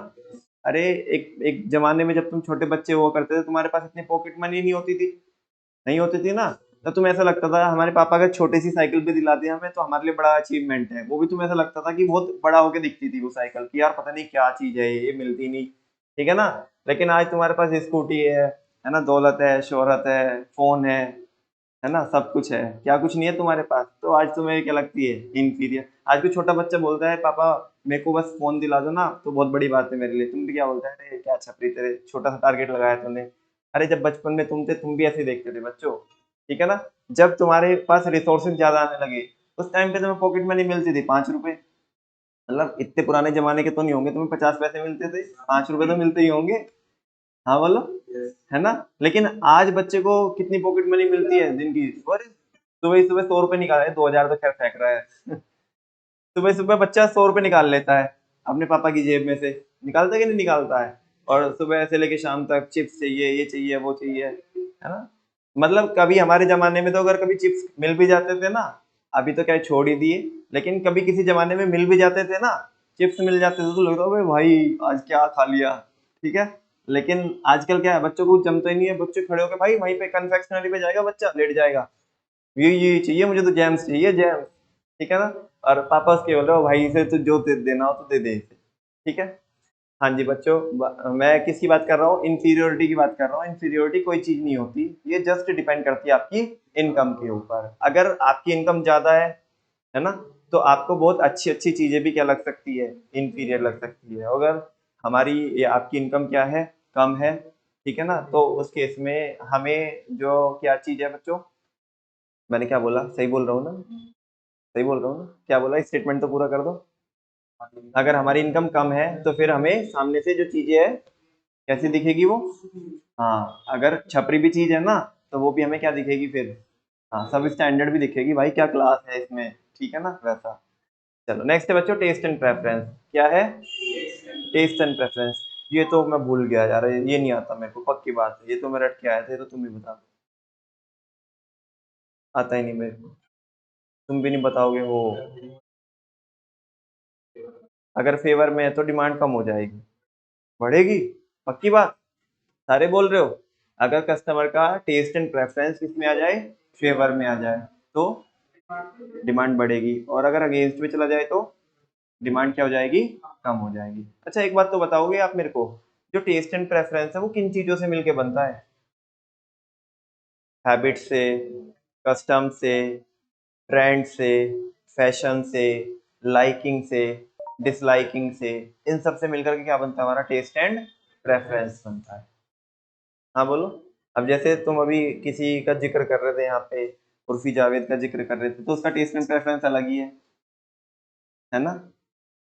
अरे एक एक जमाने में जब तुम छोटे बच्चे हुआ करते थे, तुम्हारे पास इतनी पॉकेट मनी नहीं होती थी, नहीं होती थी ना, तो तुम्हें ऐसा लगता था हमारे पापा अगर छोटी सी साइकिल भी दिला दिया हमें तो हमारे लिए बड़ा अचीवमेंट है। वो भी तुम्हें ऐसा लगता था कि बहुत बड़ा होके दिखती थी वो साइकिल, कि यार पता नहीं क्या चीज है ये मिलती नहीं, ठीक है ना। लेकिन आज तुम्हारे पास स्कूटी है ना, दौलत है, शोहरत है, फोन है ना, सब कुछ है, क्या कुछ नहीं है तुम्हारे पास, तो आज तुम्हें क्या लगती है, इंफीरियर। आज कोई छोटा बच्चा बोलता है पापा मेरे को बस फोन दिला दो ना, तो बहुत बड़ी बात है मेरे लिए। तुम भी क्या बोलते हैं, अरे क्या छपरी, तेरे छोटा सा टारगेट लगाया तूने। अरे जब बचपन में तुम थे तुम भी ऐसे ही देखते थे बच्चों, ठीक है ना। जब तुम्हारे पास रिसोर्सेज ज्यादा आने लगे, उस टाइम पे तुम्हें पॉकेट मनी मिलती थी 5 रुपए, मतलब इतने पुराने जमाने के तो नहीं होंगे, तुम्हें 50 पैसे मिलते थे, 5 रुपए तो मिलते ही होंगे। हाँ बोलो, है ना। लेकिन आज बच्चे को कितनी पॉकेट मनी मिलती है दिन की, और सुबह ही सुबह 100 रुपए निकाले, 2,000 तो खैर फेंक रहा है सुबह सुबह बच्चा 100 रुपए निकाल लेता है अपने पापा की जेब में से, निकालता है कि नहीं निकालता है। और सुबह से लेके शाम तक चिप्स चाहिए, ये चाहिए, वो चाहिए, है ना। मतलब कभी हमारे जमाने में तो अगर कभी चिप्स मिल भी जाते थे ना, अभी तो क्या है, छोड़ ही दिए, लेकिन कभी किसी जमाने में मिल भी जाते थे ना, चिप्स मिल जाते थे तो लगता है भाई आज क्या खा लिया, ठीक है। लेकिन आजकल क्या है, बच्चों को जमता ही नहीं है, बच्चे खड़े होकर भाई वहीं पे कन्फेक्शनरी पे जाएगा, बच्चा लेट जाएगा, ये चाहिए मुझे, तो जैम्स चाहिए, जैम, ठीक है ना। और पापा उसके बोल रहे हो भाई इसे तो जो देना हो तो दे दे इसे, ठीक है। हाँ जी बच्चों, मैं किसकी बात कर रहा हूँ, इंफीरियोरिटी की बात कर रहा हूँ। इंफीरियोरिटी कोई चीज नहीं होती, ये जस्ट डिपेंड करती है आपकी इनकम के ऊपर। अगर आपकी इनकम ज्यादा है ना, तो आपको बहुत अच्छी अच्छी चीजें भी क्या लग सकती है, इंफीरियर लग सकती है। अगर हमारी ये आपकी इनकम क्या है, कम है, ठीक है ना, तो उस केस में हमें जो क्या चीज है बच्चों, मैंने क्या बोला, सही बोल रहा हूँ ना, सही बोल रहा हूँ ना, क्या बोला, स्टेटमेंट तो पूरा कर दो। अगर हमारी इनकम कम है तो फिर हमें सामने से जो चीजें है कैसी दिखेगी वो, हाँ अगर छपरी भी चीज है ना, तो वो भी हमें क्या दिखेगी फिर, हाँ सब स्टैंडर्ड भी दिखेगी, भाई क्या क्लास है इसमें, ठीक है ना, वैसा। चलो नेक्स्ट है बच्चों, टेस्ट एंड प्रेफरेंस। क्या है, टेस्ट एंड प्रेफरेंस। ये तो मैं भूल गया यार, ये नहीं आता मेरे को, पक्की बात है, ये तो मैं रट के आया था, ये तो तुम ही बता दो। आता ही नहीं मेरे को, तुम भी नहीं बताओगे वो। अगर फेवर में है तो डिमांड कम हो जाएगी, बढ़ेगी, पक्की बात, सारे बोल रहे हो। अगर कस्टमर का टेस्ट एंड प्रेफरेंस किस में आ जाए, फेवर में आ जाए, तो डिमांड बढ़ेगी, और अगर अगेंस्ट में चला जाए तो डिमांड क्या हो जाएगी, कम हो जाएगी। अच्छा एक बात तो बताओगे आप मेरे को, जो टेस्ट एंड प्रेफरेंस है वो किन चीजों से मिलके बनता है, हैबिट से, कस्टम से, ट्रेंड से, फैशन से, लाइकिंग से, डिसलाइकिंग से, इन सब से मिलकर के क्या बनता है, हमारा टेस्ट एंड प्रेफरेंस बनता है। हाँ बोलो। अब जैसे तुम अभी किसी का जिक्र कर रहे थे यहाँ पे, उर्फी जावेद का जिक्र कर रहे थे, तो उसका टेस्ट एंड प्रेफरेंस अलग ही है ना।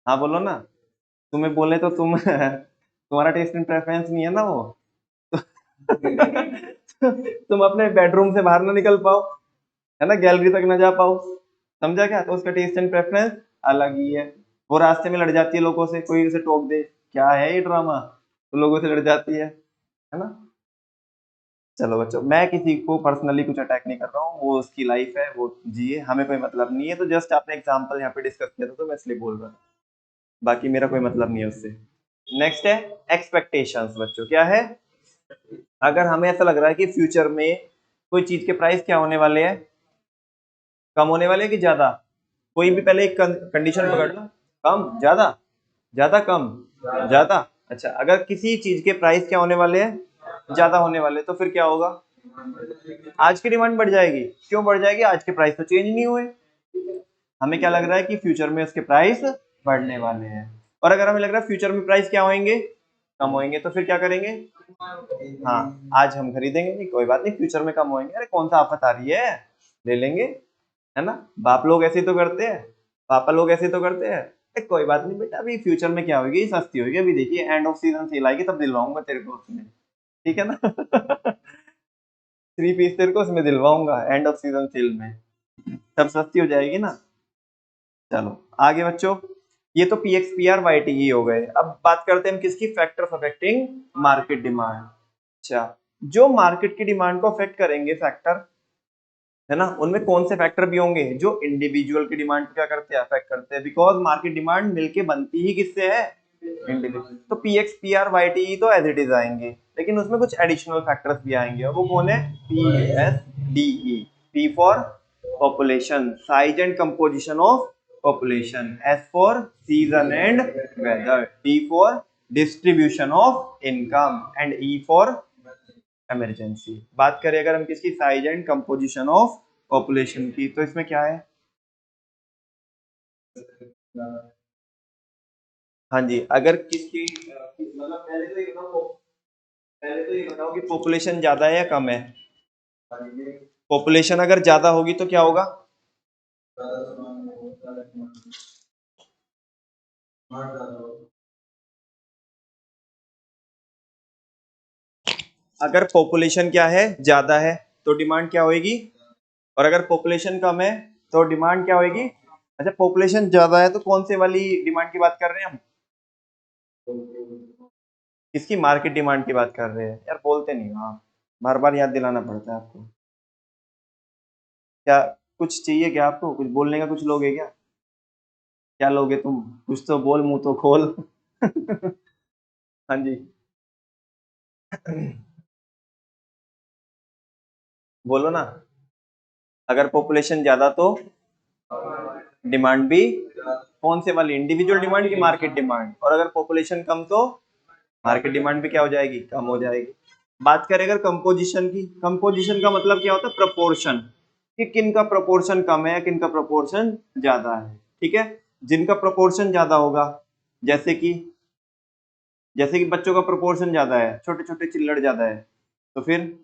हाँ बोलो ना, तुम्हें बोले तो तुम तुम्हारा टेस्ट एंड प्रेफरेंस नहीं है ना वो तुम अपने बेडरूम से बाहर ना निकल पाओ, है ना, गैलरी तक ना जा पाओ, समझा क्या, तो उसका टेस्ट एंड प्रेफरेंस अलग ही है। वो रास्ते में लड़ जाती है लोगों से, कोई उसे टोक दे क्या है ये ड्रामा, तो लोगों से लड़ जाती है ना। चलो बच्चों, मैं किसी को पर्सनली कुछ अटैक नहीं कर रहा हूँ, वो उसकी लाइफ है, वो जिए, हमें कोई मतलब नहीं है। तो जस्ट आपने एग्जांपल यहाँ पे डिस्कस किया था तो मैं इसलिए बोल रहा हूँ, बाकी मेरा कोई मतलब नहीं है उससे। नेक्स्ट है एक्सपेक्टेशंस। बच्चों क्या है? अगर हमें ऐसा लग रहा है कि फ्यूचर में कोई चीज के प्राइस क्या होने वाले हैं, कम होने वाले हैं कि ज्यादा, कोई भी पहले एक कंडीशन पकड़ लो। कम, ज्यादा, ज्यादा, कम, ज्यादा। अच्छा, अगर किसी चीज के प्राइस क्या होने वाले हैं, ज्यादा होने वाले, तो फिर क्या होगा? आज की डिमांड बढ़ जाएगी। क्यों बढ़ जाएगी? आज के प्राइस तो चेंज नहीं हुए। हमें क्या लग रहा है कि फ्यूचर में उसके प्राइस बढ़ने वाले हैं। और अगर हमें लग रहा है फ्यूचर में प्राइस क्या होंगे, कम होंगे, तो फिर क्या करेंगे? हाँ, आज हम खरीदेंगे नहीं, कोई बात नहीं, फ्यूचर में कम होंगे, अरे कौन सा आफत आ रही है, ले लेंगे, है ना। बाप लोग ऐसे ही तो करते हैं, पापा लोग ऐसे ही तो करते हैं। कोई बात नहीं बेटा, अभी फ्यूचर में क्या होगी, सस्ती होगी, अभी देखिए एंड ऑफ सीजन सेल आएगी तब दिलवाऊंगा तेरे को उसमें, ठीक है ना। 3 पीस तेरे को उसमें दिलवाऊंगा एंड ऑफ सीजन सेल में, तब सस्ती हो जाएगी ना। चलो आगे बच्चों, ये तो P X P R Y T E हो गए। अब बात करते हैं हम किसकी? Factors affecting market demand. अच्छा, जो मार्केट की डिमांड को अफेक्ट करेंगे फैक्टर, है ना, उनमें कौन से फैक्टर भी होंगे जो इंडिविजुअल की डिमांड को क्या करते हैं? अफेक्ट करते हैं। बिकॉज मार्केट डिमांड मिलके बनती ही किससे है? इंडिविजुअल। तो P X P R Y T E तो एज इट इज आएंगे, लेकिन उसमें कुछ एडिशनल फैक्टर्स भी आएंगे, और वो कौन है? P S D E. P for population, size and composition of population. S for season and weather. D for distribution of income. And E for emergency. बात करें अगर हम किसकी? Size and composition of population की, तो इसमें क्या है? हाँ जी, अगर किसकी मतलब पहले तो ये बताओ कि पॉपुलेशन ज्यादा है या कम है? पॉपुलेशन अगर ज्यादा होगी तो क्या होगा? अगर पॉपुलेशन क्या है? ज्यादा है, तो डिमांड क्या होगी? और अगर पॉपुलेशन कम है तो डिमांड क्या होगी? अच्छा, पॉपुलेशन ज्यादा है तो कौन से वाली डिमांड की बात कर रहे हैं हम? किसकी? मार्केट डिमांड की बात कर रहे हैं यार, बोलते नहीं हो आप, बार बार याद दिलाना पड़ता है आपको। क्या कुछ चाहिए क्या आपको? कुछ बोलने का कुछ लोगे क्या? क्या लोगे तुम? कुछ तो बोल, मुंह तो खोल। हाँ जी। बोलो ना। अगर पॉपुलेशन ज्यादा तो डिमांड भी, कौन से वाली? इंडिविजुअल डिमांड की मार्केट डिमांड? और अगर पॉपुलेशन कम तो मार्केट डिमांड भी क्या हो जाएगी? कम हो जाएगी। बात करें अगर कंपोजिशन की, कंपोजिशन का मतलब क्या होता है? प्रपोर्शन, कि किन का प्रपोर्शन कम है, किन का प्रपोर्शन ज्यादा है, ठीक है। जिनका प्रपोर्शन ज्यादा होगा, जैसे कि बच्चों का प्रपोर्शन ज्यादा है, छोटे छोटे चिल्लड़ ज्यादा है, तो फिर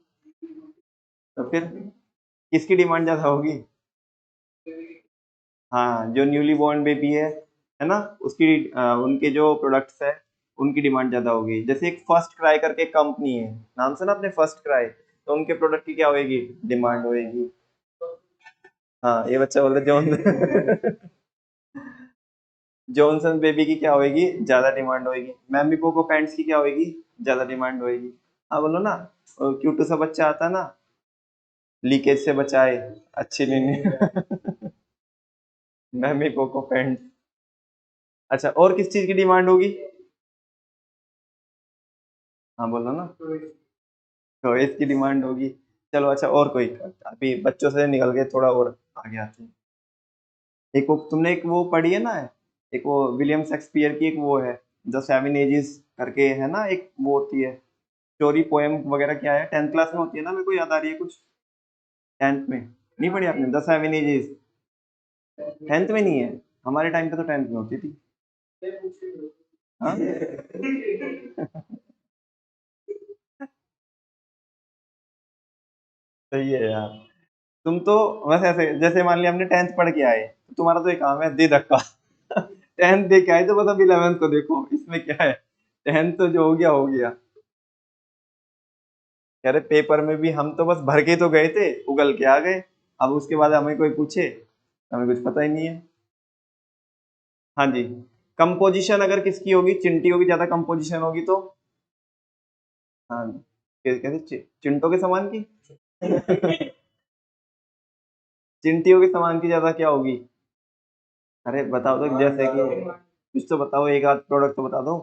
किसकी डिमांड ज्यादा होगी? हाँ, जो न्यूली बॉर्न बेबी है ना, उसकी उनके जो प्रोडक्ट्स है उनकी डिमांड ज्यादा होगी। जैसे एक फर्स्ट क्राई करके कंपनी है, नाम सुना आपने? फर्स्ट क्राई, तो उनके प्रोडक्ट की क्या होगी? डिमांड होगी। हाँ, ये बच्चा बोल रहा जॉन। जॉनसन बेबी की क्या होगी? ज्यादा डिमांड होगी। मैमी पोको पैंट्स की क्या होगी? ज्यादा डिमांड होगी। हाँ बोलो ना। क्यूटू सा बच्चा आता है ना, लीकेज से बचाए, अच्छी नहीं। मैमी पोको पैंट्स। अच्छा, और किस चीज की डिमांड होगी? हाँ बोलो ना। तो इसकी डिमांड होगी। चलो अच्छा, और कोई? अभी बच्चों से निकल के थोड़ा और आगे आते हैं। एक वो तुमने एक वो पढ़ी है ना, एक वो विलियम शेक्सपियर की एक वो है, द सेवन एजेस करके, है ना, एक वो होती है स्टोरी पोएम वगैरह, क्या है, 10th क्लास में होती है ना, मेरे को याद आ रही है कुछ। 10th में नहीं पढ़ी आपने द सेवन एजेस? 10th में नहीं है? हमारे टाइम पे तो 10th में होती थी। हाँ। सही है यार। तुम तो बस ऐसे, जैसे मान लिया हमने 10th पढ़ के आए, तो तुम्हारा तो एक काम है, दे धक्का। 10th देख के आए तो बस अब 11th को देखो, इसमें क्या है। 10th तो जो हो गया हो गया। कह रहे पेपर में भी हम तो बस भर के तो गए थे, उगल के आ गए। अब उसके बाद हमें कोई पूछे, हमें कुछ पता ही नहीं है। हाँ जी। कंपोजिशन अगर किसकी होगी? चिंटी होगी, ज्यादा कंपोजिशन होगी तो। हाँ, कैसे चिंटों के सामान की चिंटियों के सामान की ज्यादा क्या होगी? अरे बताओ तो, जैसे कि कुछ तो बताओ, एक आध प्रोडक्ट तो बता दो।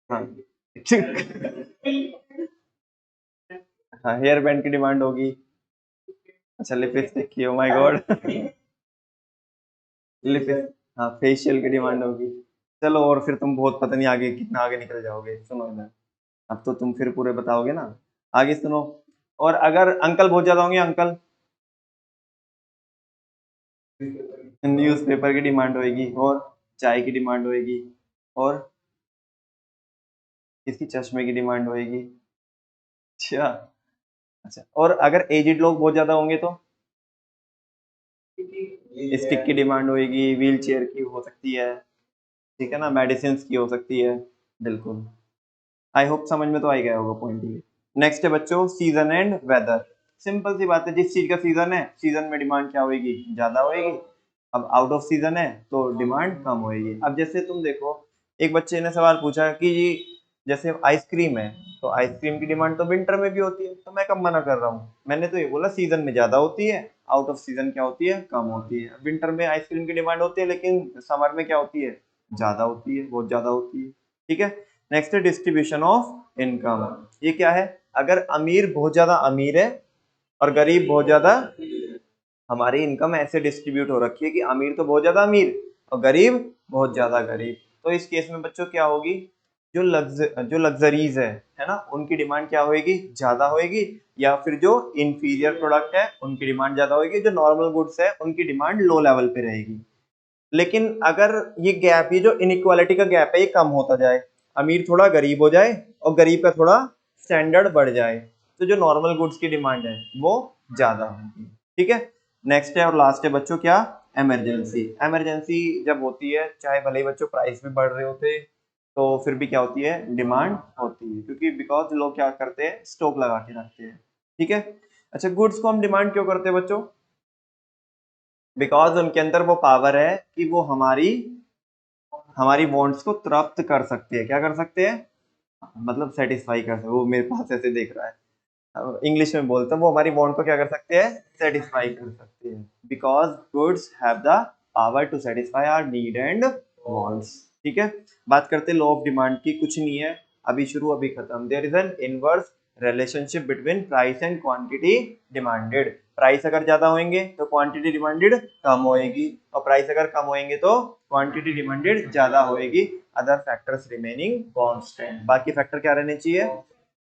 हाँ हाँ, हेयर बैंड की डिमांड होगी। अच्छा, लिपस्टिक की, ओ माय गॉड लिप हाँ, फेशियल की डिमांड होगी। चलो, और फिर तुम बहुत पता नहीं आगे कितना आगे निकल जाओगे। सुनो इधर, अब तो तुम फिर पूरे बताओगे ना। आगे सुनो। और अगर अंकल बहुत ज्यादा होंगे, अंकल, न्यूज़पेपर की डिमांड होगी, और चाय की डिमांड होगी, और किसकी, चश्मे की डिमांड होगी। अच्छा। अच्छा, और अगर एजिड लोग बहुत ज्यादा होंगे तो स्टिक की डिमांड होगी, व्हील चेयर की हो सकती है, ठीक है ना, मेडिसिन की हो सकती है। बिल्कुल। आई होप समझ में तो आ ही गया होगा पॉइंट ये। नेक्स्ट है बच्चों, सीजन एंड वेदर। सिंपल सी बात है, जिस चीज का सीजन है, सीजन में डिमांड क्या होगी, ज्यादा होगी। अब आउट ऑफ सीजन है तो डिमांड कम होगी। अब जैसे तुम देखो, एक बच्चे ने सवाल पूछा कि जी, जैसे आइसक्रीम है, तो आइसक्रीम की डिमांड तो विंटर में भी होती है, तो मैं कब मना कर रहा हूँ? मैंने तो ये बोला सीजन में ज्यादा होती है, आउट ऑफ सीजन क्या होती है, कम होती है। विंटर में आइसक्रीम की डिमांड होती है, लेकिन समर में क्या होती है, ज्यादा होती है, बहुत ज्यादा होती है। ठीक है। नेक्स्ट है डिस्ट्रीब्यूशन ऑफ इनकम। ये क्या है? अगर अमीर बहुत ज्यादा अमीर है और गरीब बहुत ज्यादा, हमारी इनकम ऐसे डिस्ट्रीब्यूट हो रखी है कि अमीर तो बहुत ज्यादा अमीर और गरीब बहुत ज्यादा गरीब। तो इस केस में बच्चों क्या होगी, जो लग्जरीज है ना, उनकी डिमांड क्या होगी, ज्यादा होगी। या फिर जो इंफीरियर प्रोडक्ट है उनकी डिमांड ज्यादा होगी, जो नॉर्मल गुड्स है उनकी डिमांड लो लेवल पे रहेगी। लेकिन अगर ये गैप, ये जो इनइक्वालिटी का गैप है, ये कम होता जाए, अमीर थोड़ा गरीब हो जाए और गरीब का थोड़ा स्टैंडर्ड बढ़ जाए, तो जो नॉर्मल गुड्स की डिमांड है वो ज्यादा होगी। ठीक है। नेक्स्ट है और लास्ट है बच्चों, क्या, इमरजेंसी। इमरजेंसी जब होती है, चाहे भले ही बच्चों प्राइस भी बढ़ रहे होते, तो फिर भी क्या होती है, डिमांड होती है, क्योंकि बिकॉज लोग क्या करते हैं, स्टॉक लगा के रखते हैं। ठीक है। अच्छा, गुड्स को हम डिमांड क्यों करते हैं बच्चों? बिकॉज उनके अंदर वो पावर है कि वो हमारी हमारी वांट्स को तृप्त कर सकते हैं। क्या कर सकते हैं? मतलब सेटिस्फाई कर सकते हैं। वो मेरे पास ऐसे देख रहा है, इंग्लिश में बोलता हूँ, वो हमारी वांट को क्या कर सकते हैं, सेटिस्फाई कर सकते हैं। Because goods have the power to satisfy our need and wants. ठीक है। बात करते हैं लॉ ऑफ डिमांड की। कुछ नहीं है, अभी शुरू अभी खत्म। There is an inverse relationship between price and quantity demanded. Price अगर ज्यादा होंगे तो क्वांटिटी डिमांडेड कम होएगी, और प्राइस अगर कम होंगे तो क्वांटिटी डिमांडेड ज्यादा होएगी। Other factors remaining constant. बाकी फैक्टर क्या रहने चाहिए?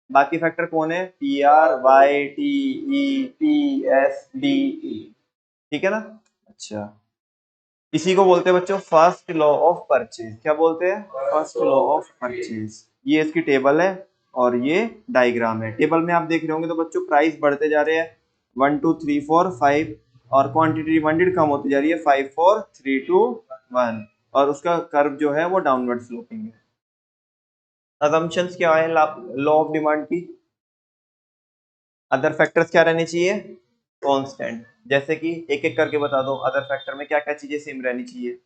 बाकी फैक्टर कौन है? पी आर, वाई, टी, ई, पी, एस, डी, ई। ठीक है ना? अच्छा, इसी को बोलते हैं बच्चों फर्स्ट लॉ ऑफ परचेज। क्या बोलते हैं? First law of purchase. ये इसकी टेबल है और ये डायग्राम है। टेबल में आप देख रहे होंगे तो बच्चों प्राइस बढ़ते जा रहे हैं, 1 2 3 4 5, और क्वांटिटी डिमांडेड कम होती जा रही है, 5 4 3 2 1, और उसका कर्व जो है वो डाउनवर्ड स्लोपिंग है। अजम्पशंस क्या है लॉ ऑफ डिमांड की? अदर फैक्टर्स क्या रहने चाहिए? कांस्टेंट। जैसे कि एक एक करके बता दो, अदर फैक्टर में क्या क्या चीजें सेम रहनी चाहिए?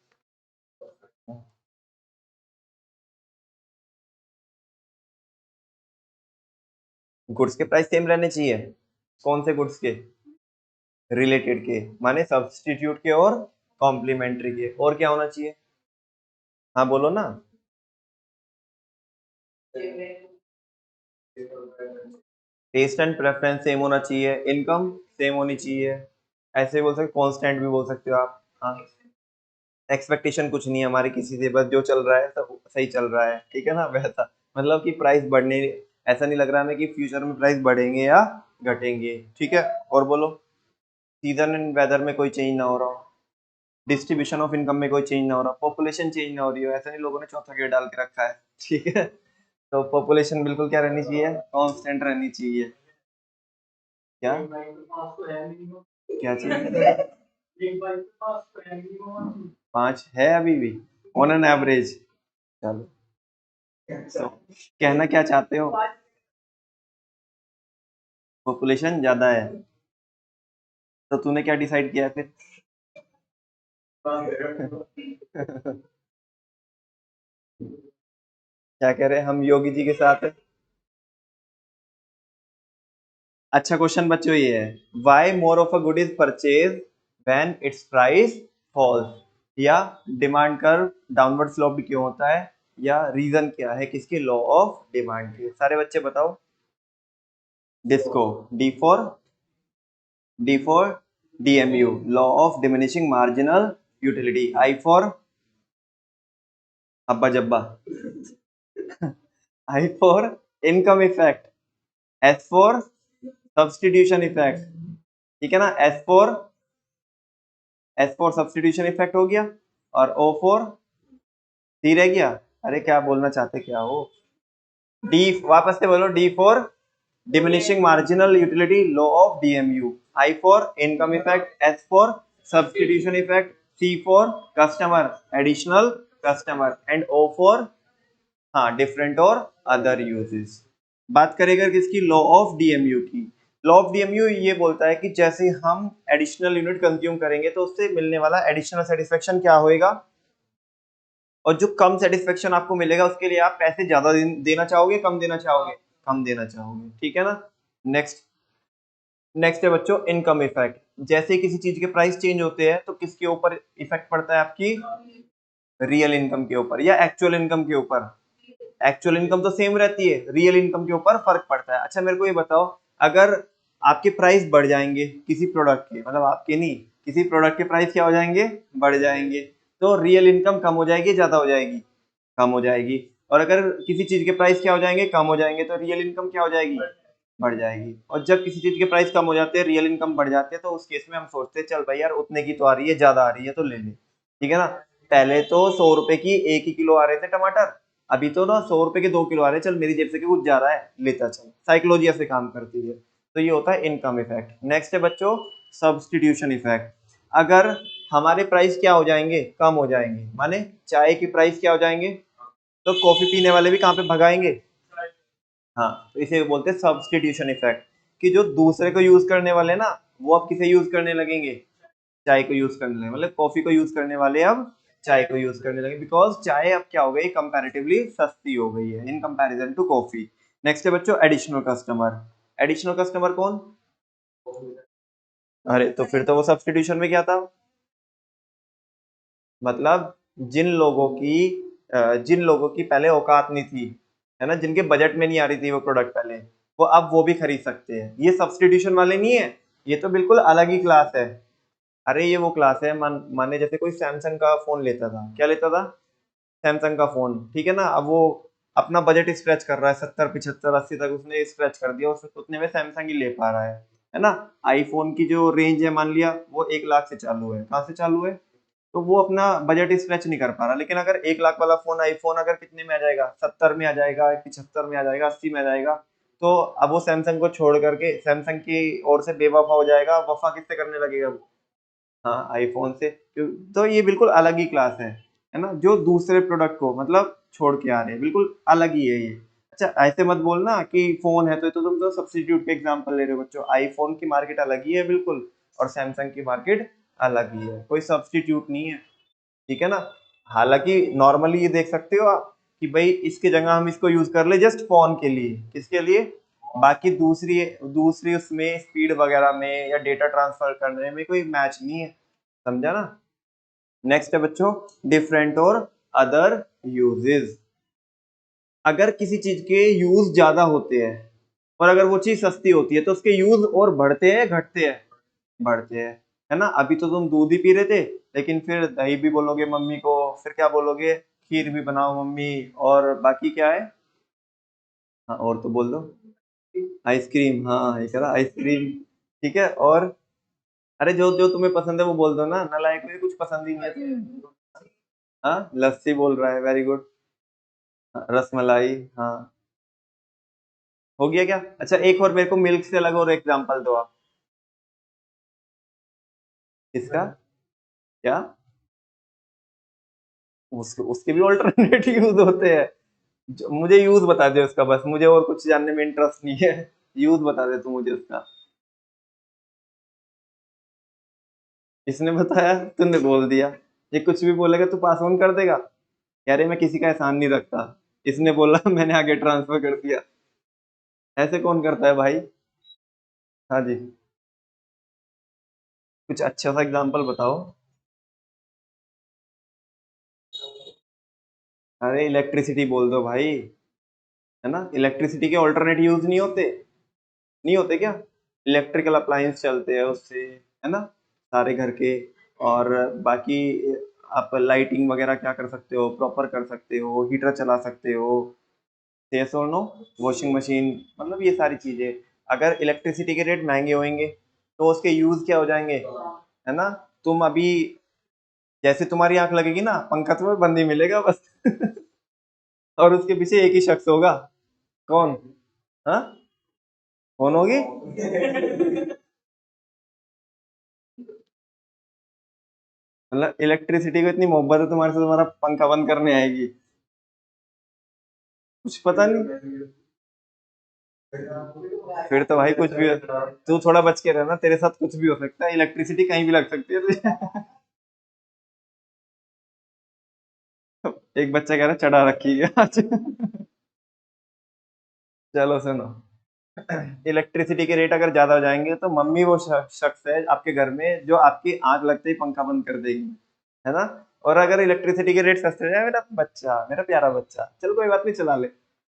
गुड्स के प्राइस सेम रहने चाहिए। कौन से गुड्स के? रिलेटेड के, माने सब्स्टिट्यूट के और कॉम्प्लीमेंट्री के। और क्या होना चाहिए? हाँ बोलो ना। टेस्ट एंड प्रेफरेंस सेम होना चाहिए, इनकम सेम होनी चाहिए। ऐसे बोल सकते, कांस्टेंट भी बोल सकते हो आप। हाँ, एक्सपेक्टेशन कुछ नहीं है हमारे किसी से, बस जो चल रहा है सब सही चल रहा है, ठीक है ना, वैसा। मतलब कि प्राइस बढ़ने, ऐसा नहीं लग रहा हमें कि फ्यूचर में प्राइस बढ़ेंगे या घटेंगे। ठीक है। और बोलो, सीजन एंड वेदर में कोई चेंज ना हो रहा हो, डिस्ट्रीब्यूशन ऑफ इनकम में कोई चेंज ना हो रहा, पॉपुलेशन चेंज ना हो रही हो, ऐसा नहीं लोगों ने चौथा गेट डाल के रखा है। ठीक है। तो पॉपुलेशन बिल्कुल क्या रहनी चाहिए, कांस्टेंट रहनी चाहिए। क्या क्या चीज? 5 है अभी भी, ऑन एन एवरेज। चलो, तो कहना क्या चाहते हो? पॉपुलेशन ज्यादा है, तो तूने क्या डिसाइड किया फिर? क्या कह रहे हैं, हम योगी जी के साथ है? अच्छा क्वेश्चन बच्चों ये है, why more of a good is purchase when its price falls, या डिमांड कर्व डाउनवर्ड स्लोप भी क्यों होता है, या रीजन क्या है किसके लॉ ऑफ डिमांड के, सारे बच्चे बताओ। Disco, D for DMU, law of diminishing marginal utility, I for अब्बा जब्बा, I for income effect, S for substitution effect, ठीक है ना, एस फॉर सब्सटीट्यूशन इफेक्ट हो गया, और ओ फॉर सी रह गया। अरे क्या बोलना चाहते क्या हो, डी वापस से बोलो, D for diminishing marginal utility, law of DMU, I for income effect, S for substitution effect, C for customer additional customer, and O for हाँ डिफरेंट और अदर यूजेस। बात करेगा किसकी, लॉ ऑफ डीएमयू की। Law of DMU ये बोलता है कि जैसे हम एडिशनल यूनिट कंज्यूम करेंगे तो उससे मिलने वाला एडिशनल सेटिस्फेक्शन क्या होएगा, और जो कम सेटिस्फेक्शन आपको मिलेगा उसके लिए आप पैसे ज्यादा देना चाहोगे, कम देना चाहोगे, कम देना चाहोगे, ठीक है ना। नेक्स्ट नेक्स्ट है बच्चों इनकम इफेक्ट। जैसे किसी चीज के प्राइस चेंज होते हैं तो किसके ऊपर इफेक्ट पड़ता है, आपकी रियल इनकम के ऊपर या एक्चुअल इनकम के ऊपर। एक्चुअल इनकम तो सेम रहती है, रियल इनकम के ऊपर फर्क पड़ता है। अच्छा मेरे को ये बताओ, अगर आपके प्राइस बढ़ जाएंगे किसी प्रोडक्ट के, मतलब आपके नहीं, किसी प्रोडक्ट के प्राइस क्या हो जाएंगे, बढ़ जाएंगे, तो रियल इनकम कम हो जाएगी, ज्यादा हो जाएगी, कम हो जाएगी। और अगर किसी चीज के प्राइस क्या हो जाएंगे, कम हो जाएंगे, तो रियल इनकम क्या हो जाएगी, बढ़ जाएगी। और जब किसी चीज के प्राइस कम हो जाते हैं, रियल इनकम बढ़ जाती है, तो उस केस में हम सोचते हैं चल भाई यार उतने की तो आ रही है, ज्यादा आ रही है तो ले ले, ठीक है ना। पहले तो 100 रुपए की 1 ही किलो आ रहे थे टमाटर, अभी तो ना 100 रुपए के 2 किलो आ रहे हैं, चल मेरी जेब से कुछ जा रहा है लेता चल, साइकोलॉजी ऐसे काम करती है। तो ये होता है इनकम इफेक्ट। नेक्स्ट है बच्चों सब्सटीट्यूशन इफेक्ट। अगर हमारे प्राइस क्या हो जाएंगे, कम हो जाएंगे, माने चाय की प्राइस क्या हो जाएंगे, तो कॉफी पीने वाले भी कहाँ पे भगाएंगे, हाँ, तो इसे बोलते हैं सब्सटीट्यूशन इफेक्ट, कि जो दूसरे को यूज करने वाले ना, वो अब किसे यूज करने लगेंगे, चाय को यूज करने लगे, मतलब कॉफी को यूज करने वाले अब चाय को यूज करने लगे, बिकॉज चाय अब क्या हो गई, कंपैरेटिवली सस्ती हो गई है in comparison to coffee. Next है बच्चों एडिशनल कस्टमर। एडिशनल कस्टमर कौन, अरे तो फिर तो वो सब्सटीट्यूशन में क्या था, मतलब जिन लोगों की पहले औकात नहीं थी, है ना, जिनके बजट में नहीं आ रही थी वो प्रोडक्ट पहले, वो अब वो भी खरीद सकते हैं, ये सब्सटीट्यूशन वाले नहीं है, ये तो बिल्कुल अलग ही क्लास है। अरे ये वो क्लास है, माने जैसे कोई सैमसंग का फोन लेता था, क्या लेता था, सैमसंग का फोन, ठीक है ना, अब वो अपना बजट स्ट्रेच कर रहा है, 70 75 80 तक उसने स्ट्रेच कर दिया, उतने में सैमसंग ही ले पा रहा है ना। आईफोन की जो रेंज है मान लिया वो 1 लाख से चालू है, कहाँ से चालू है, तो वो अपना बजट स्ट्रेच नहीं कर पा रहा। लेकिन अगर 1 लाख वाला फोन आईफोन अगर कितने में आ जाएगा, 70 में आ जाएगा, 75 में आ जाएगा, 80 में आ जाएगा, तो अब वो सैमसंग को छोड़ करके सैमसंग की ओर से बेवफा हो जाएगा, वफा किससे करने लगेगा वो, हाँ आईफोन से। तो ये बिल्कुल अलग ही क्लास है ना, जो दूसरे प्रोडक्ट को मतलब छोड़ के आ रहे हैं, बिल्कुल अलग ही है ये। अच्छा ऐसे मत बोलना कि फोन है तो तुम तो सब्स्टिट्यूट के एग्जांपल ले रहे हो बच्चों, आईफोन की मार्केट अलग ही है बिल्कुल, और सैमसंग की मार्केट अलग ही है, कोई सब्स्टिट्यूट नहीं है, ठीक है ना। हालांकि नॉर्मली ये देख सकते हो आप कि भाई इसके जगह हम इसको यूज कर ले जस्ट फोन के लिए, किसके लिए, बाकी दूसरी दूसरी उसमें स्पीड वगैरह में या डेटा ट्रांसफर करने में कोई मैच नहीं है, समझा ना। नेक्स्ट है बच्चों डिफरेंट और अदर यूजेस। अगर किसी चीज के यूज ज्यादा होते हैं और अगर वो चीज सस्ती होती है तो उसके यूज और बढ़ते हैं घटते हैं, बढ़ते हैं, है ना। अभी तो तुम दूध ही पी रहे थे, लेकिन फिर दही भी बोलोगे मम्मी को, फिर क्या बोलोगे, खीर भी बनाओ मम्मी, और बाकी क्या है, हाँ और तो बोल दो, आइसक्रीम, हाँ ये कह रहा आइसक्रीम, ठीक है, और अरे जो जो तुम्हें पसंद है वो बोल दो ना, नालायक को कुछ पसंद ही नहीं है तुम्हें, हाँ लस्सी बोल रहा है, वेरी गुड, रसमलाई, हाँ हो गया क्या। अच्छा एक और मेरे को मिल्क से अलग और एग्जांपल दो आप, इसका क्या, उसके भी ऑल्टरनेट यूज होते हैं, मुझे यूज बता दे उसका, बस मुझे और कुछ जानने में इंटरेस्ट नहीं है, यूज बता दे तू मुझे उसका। इसने बताया, तूने बोल दिया, ये कुछ भी बोलेगा तू पास ऑन कर देगा, कह रहे मैं किसी का एहसान नहीं रखता, इसने बोला मैंने आगे ट्रांसफर कर दिया, ऐसे कौन करता है भाई। हाँ जी, कुछ अच्छा सा एग्जांपल बताओ। अरे इलेक्ट्रिसिटी बोल दो भाई, है ना? इलेक्ट्रिसिटी के ऑल्टरनेट यूज नहीं होते? नहीं होते क्या? इलेक्ट्रिकल अप्लायंस चलते हैं उससे, है ना, सारे घर के। और बाकी आप लाइटिंग वगैरह क्या कर सकते हो, प्रॉपर कर सकते हो, हीटर चला सकते हो, यस और नो, वॉशिंग मशीन, मतलब ये सारी चीजें। अगर इलेक्ट्रिसिटी के रेट महंगे होंगे तो उसके यूज क्या हो जाएंगे, है ना? तुम अभी, जैसे तुम्हारी आंख लगेगी ना, पंखा तुम्हें बंद ही मिलेगा बस। और उसके पीछे एक ही शख्स होगा। कौन? हाँ, कौन होगी? मतलब इलेक्ट्रिसिटी को इतनी मोहब्बत है तुम्हारे से, तुम्हारा पंखा बंद करने आएगी? कुछ पता नहीं। फिर तो भाई कुछ भी तू थोड़ा बच के रहना, तेरे साथ कुछ भी हो सकता है, इलेक्ट्रिसिटी कहीं भी लग सकती है तुझे। एक बच्चा कह रहा है चढ़ा रखी है आज। चलो सुनो, इलेक्ट्रिसिटी के रेट अगर ज्यादा हो जाएंगे तो मम्मी वो शख्स है आपके घर में जो आपकी आंख लगते ही पंखा बंद कर देगी, है ना? और अगर इलेक्ट्रिसिटी के रेट सस्ते हो जाए, मेरा बच्चा, मेरा प्यारा बच्चा, चल कोई बात नहीं, चला ले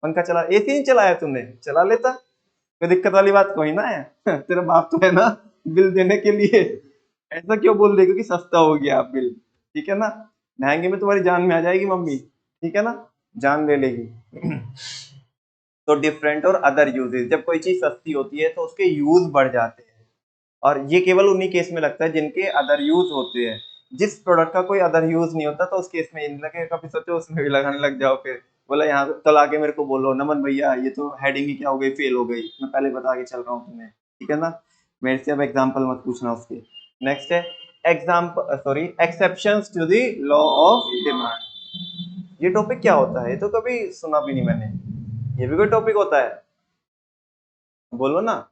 पंखा, चला, एसी नहीं चलाया तूने, चला लेता, कोई दिक्कत वाली बात कोई ना है। तेरा बाप तो है ना बिल देने के लिए। ऐसा क्यों बोल देगा कि सस्ता हो गया बिल? ठीक है ना? महंगे में तुम्हारी जान में आ जाएगी मम्मी, ठीक है ना, जान ले लेगी। तो डिफरेंट और अदर यूजेस, जब कोई चीज सस्ती होती है तो उसके यूज बढ़ जाते हैं, और ये केवल उन्हीं केस में लगता है जिनके अदर यूज होते हैं। जिस प्रोडक्ट का कोई अदर यूज नहीं होता तो उस केस में इन लगे, कभी सोचो उसमें भी लगाने लग जाओ, फिर बोला यहाँ कल आके मेरे को बोलो नमन भैया ये तो हेडिंग ही क्या हो गई, फेल हो गई, मैं पहले बता के चल रहा हूँ तुम्हें, ठीक है ना? मेरे से अब एग्जाम्पल मत पूछना उसके। नेक्स्ट है example, sorry, exceptions to the law of demand. ये टॉपिक क्या होता है? ये तो कभी सुना भी नहीं मैंने, ये भी कोई टॉपिक होता है? बोलो ना,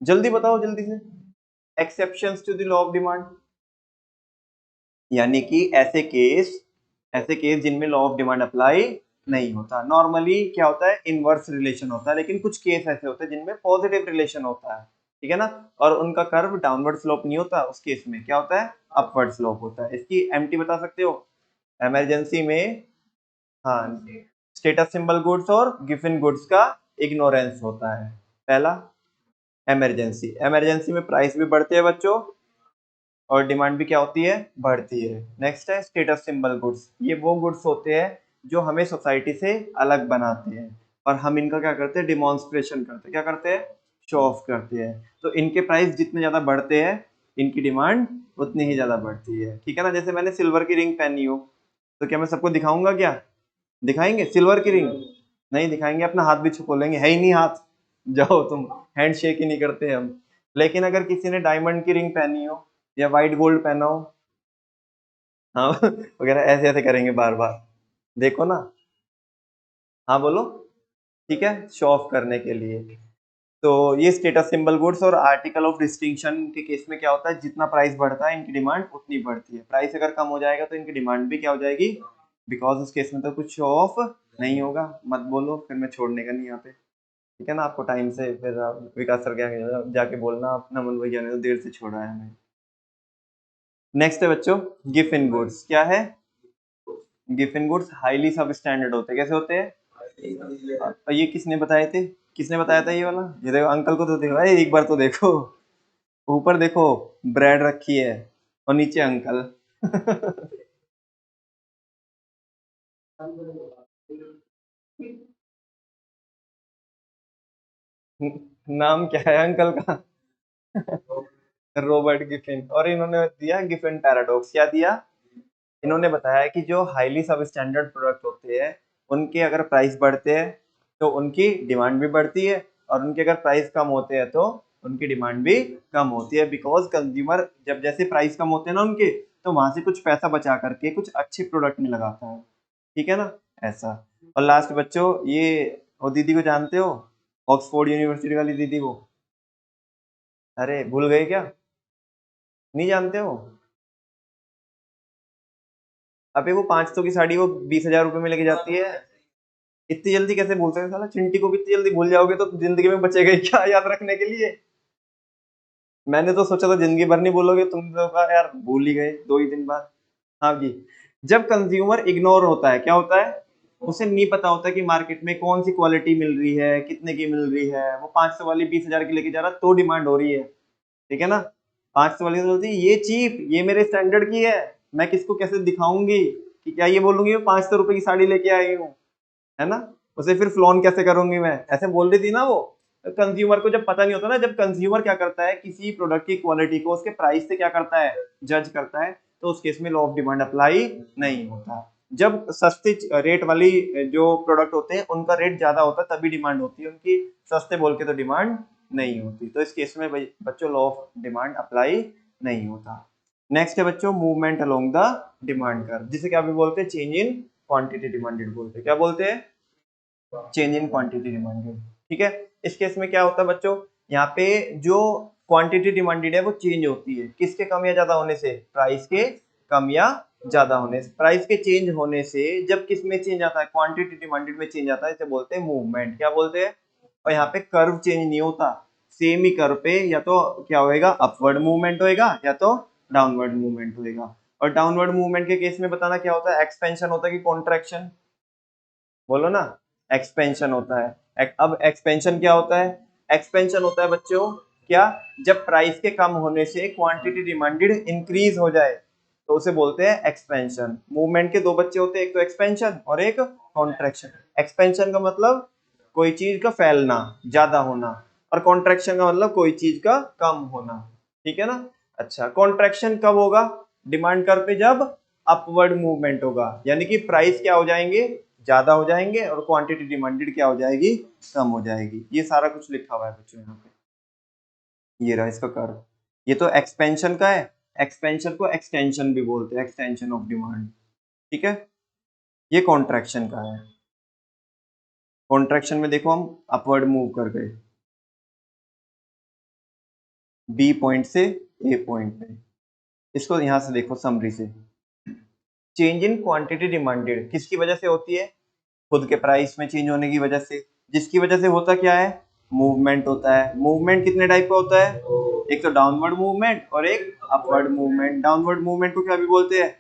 जल्दी बताओ जल्दी से। Exceptions to the law of demand, यानी कि ऐसे केस जिनमें लॉ ऑफ डिमांड अप्लाई नहीं होता। नॉर्मली क्या होता है, इनवर्स रिलेशन होता है, लेकिन कुछ केस ऐसे होते हैं जिनमें पॉजिटिव रिलेशन होता है, ठीक है ना, और उनका कर्व डाउनवर्ड स्लोप नहीं होता, उस केस में क्या होता है, अपवर्ड स्लोप होता है। इसकी एमटी बता सकते हो? इमरजेंसी में, हाँ, स्टेटस सिंबल गुड्स और गिवन गुड्स का इग्नोरेंस होता है। पहला, इमरजेंसी, इमरजेंसी में प्राइस भी बढ़ते हैं बच्चों, और डिमांड भी क्या होती है, बढ़ती है। नेक्स्ट है स्टेटस सिंबल गुड्स, ये वो गुड्स होते हैं जो हमें सोसाइटी से अलग बनाते हैं, और हम इनका क्या करते हैं, डिमॉन्स्ट्रेशन करते हैं, क्या करते हैं, शो ऑफ करते हैं। तो इनके प्राइस जितने ज्यादा बढ़ते हैं, इनकी डिमांड उतनी ही ज्यादा बढ़ती है, ठीक है ना? जैसे मैंने सिल्वर की रिंग पहनी हो, तो क्या मैं सबको दिखाऊंगा क्या? दिखाएंगे सिल्वर की रिंग? नहीं दिखाएंगे, अपना हाथ भी छुपो लेंगे, है ही नहीं हाथ, जाओ तुम, हैंड शेक ही नहीं करते हम। लेकिन अगर किसी ने डायमंड की रिंग पहनी हो या वाइट गोल्ड पहना हो, हाँ, वगैरह ऐसे ऐसे करेंगे बार बार, देखो ना। हाँ बोलो। ठीक है, शो ऑफ करने के लिए। तो ये स्टेटस सिंबल गुड्स और आर्टिकल ऑफ डिस्टिंक्शन के केस में क्या होता है, जितना प्राइस बढ़ता है इनकी डिमांड उतनी बढ़ती है, प्राइस अगर कम हो जाएगा तो इनकी डिमांड भी क्या हो जाएगी, बिकॉज उस केस में तो कुछ शो ऑफ नहीं होगा। मत बोलो फिर मैं छोड़ने का नहीं यहाँ पे, ठीक है ना? आपको टाइम से फिर विकास सर के जाके बोलना, आप नमन भैया ने तो देर से छोड़ा है हमें। नेक्स्ट है बच्चों, गिफिन गुड्स, क्या है? गिफिन गुड्स हाईली सब स्टैंडर्ड होते हैं, कैसे होते हैं? ये किसने बताए थे, किसने बताया था ये वाला? ये देखो अंकल को तो देखो, अरे एक बार तो देखो, ऊपर देखो ब्रेड रखी है और नीचे अंकल। नाम क्या है अंकल का? रॉबर्ट गिफिन, और इन्होंने दिया गिफिन पैराडॉक्स, क्या दिया? इन्होंने बताया कि जो हाईली सब स्टैंडर्ड प्रोडक्ट होते हैं, उनके अगर प्राइस बढ़ते हैं तो उनकी डिमांड भी बढ़ती है, और उनके अगर प्राइस कम होते हैं तो उनकी डिमांड भी कम होती है, बिकॉज कंज्यूमर जब जैसे प्राइस कम होते हैं ना उनके, तो वहां से कुछ पैसा बचा करके कुछ अच्छे प्रोडक्ट में लगाता है, ठीक है ना, ऐसा। और लास्ट बच्चों, ये वो दीदी को जानते हो, ऑक्सफोर्ड यूनिवर्सिटी वाली दीदी वो, अरे भूल गए क्या? नहीं जानते हो? अबे वो 500 की साड़ी वो 20,000 रुपए में लेके जाती है, इतनी जल्दी कैसे भूल सकते साला, चिंटी को भी इतनी जल्दी भूल जाओगे तो जिंदगी में बचेगा ही क्या याद रखने के लिए। मैंने तो सोचा था जिंदगी भर नहीं बोलोगे, तुम तो कहा यार भूल ही गए 2 ही दिन बाद। हाँ जी। जब कंज्यूमर इग्नोर होता है, क्या होता है, उसे नहीं पता होता कि मार्केट में कौन सी क्वालिटी मिल रही है, कितने की मिल रही है, वो 500 वाली 20,000 की लेके जा रहा तो डिमांड हो रही है, ठीक है ना। 500 वाली बोलती है ये चीप, ये मेरे स्टैंडर्ड की है, मैं किसको कैसे दिखाऊंगी कि क्या ये बोलूंगी मैं 500 रुपए की साड़ी लेके आई हूँ, है ना। उसे फिर फ्लॉन कैसे करूंगी मैं, ऐसे बोल रही थी ना वो। कंज्यूमर को जब पता नहीं होता ना, जब कंज्यूमर क्या करता है, किसी प्रोडक्ट की क्वालिटी को उसके प्राइस से क्या करता है, जज करता है, तो उस केस में लॉ ऑफ डिमांड अप्लाई नहीं होता। जब सस्ती रेट वाली जो प्रोडक्ट होते हैं उनका रेट ज्यादा होता है तभी डिमांड होती है, उनकी सस्ते बोल के तो डिमांड नहीं होती। तो इस केस में बच्चों लॉ ऑफ डिमांड अप्लाई नहीं होता। नेक्स्ट है बच्चों movement along the demand curve, जिसे क्या भी बोलते हैं, चेंज इन क्वांटिटी डिमांडेड बोलते हैं। क्या बोलते हैं, चेंज इन क्वांटिटी डिमांडेड, ठीक है। इस केस में क्या होता है बच्चों, यहाँ पे जो क्वांटिटी डिमांडेड है वो चेंज होती है किसके कम या ज्यादा होने से, प्राइस के कम या ज्यादा होने से। प्राइस के चेंज होने से जब किस में चेंज आता है, क्वांटिटी डिमांडेड में चेंज आता है, इसे बोलते हैं मूवमेंट। क्या बोलते हैं, और यहाँ पे कर्व चेंज नहीं होता, सेम ही कर्व पे या तो क्या होएगा, अपवर्ड मूवमेंट होएगा या तो डाउनवर्ड मूवमेंट होएगा। और डाउनवर्ड मूवमेंट के केस में बताना क्या होता है, एक्सपेंशन होता है कि कॉन्ट्रैक्शन, बोलो ना। एक्सपेंशन होता है। अब एक्सपेंशन क्या होता है, एक्सपेंशन होता है बच्चों क्या, जब प्राइस के कम होने से क्वांटिटी डिमांडेड इंक्रीज हो जाए तो उसे बोलते हैं एक्सपेंशन। मूवमेंट के दो बच्चे होते हैं, एक तो एक्सपेंशन और एक कॉन्ट्रैक्शन। एक्सपेंशन का मतलब कोई चीज का फैलना, ज्यादा होना, और कॉन्ट्रैक्शन का मतलब कोई चीज का कम होना, ठीक है ना। अच्छा, कॉन्ट्रैक्शन कब होगा, डिमांड कर्व पे जब अपवर्ड मूवमेंट होगा, यानी कि प्राइस क्या हो जाएंगे, ज्यादा हो जाएंगे, और क्वांटिटी डिमांडेड क्या हो जाएगी, कम हो जाएगी। ये सारा कुछ लिखा हुआ है बच्चों यहाँ पे, ये रहा इसका कर्व। ये तो एक्सपेंशन का है, एक्सपेंशन को एक्सटेंशन भी बोलते हैं, एक्सटेंशन ऑफ डिमांड, ठीक है। ये कॉन्ट्रैक्शन का है। कॉन्ट्रैक्शन में देखो हम अपवर्ड मूव कर गए बी पॉइंट से ए पॉइंट पे। इसको यहां से देखो समरी से, चेंज इन क्वांटिटी डिमांडेड किसकी वजह से होती है, खुद के प्राइस में चेंज होने की वजह से, जिसकी वजह से होता क्या है, मूवमेंट होता है। मूवमेंट कितने टाइप का होता है, एक तो डाउनवर्ड मूवमेंट और एक अपवर्ड मूवमेंट। डाउनवर्ड मूवमेंट को क्या भी बोलते हैं,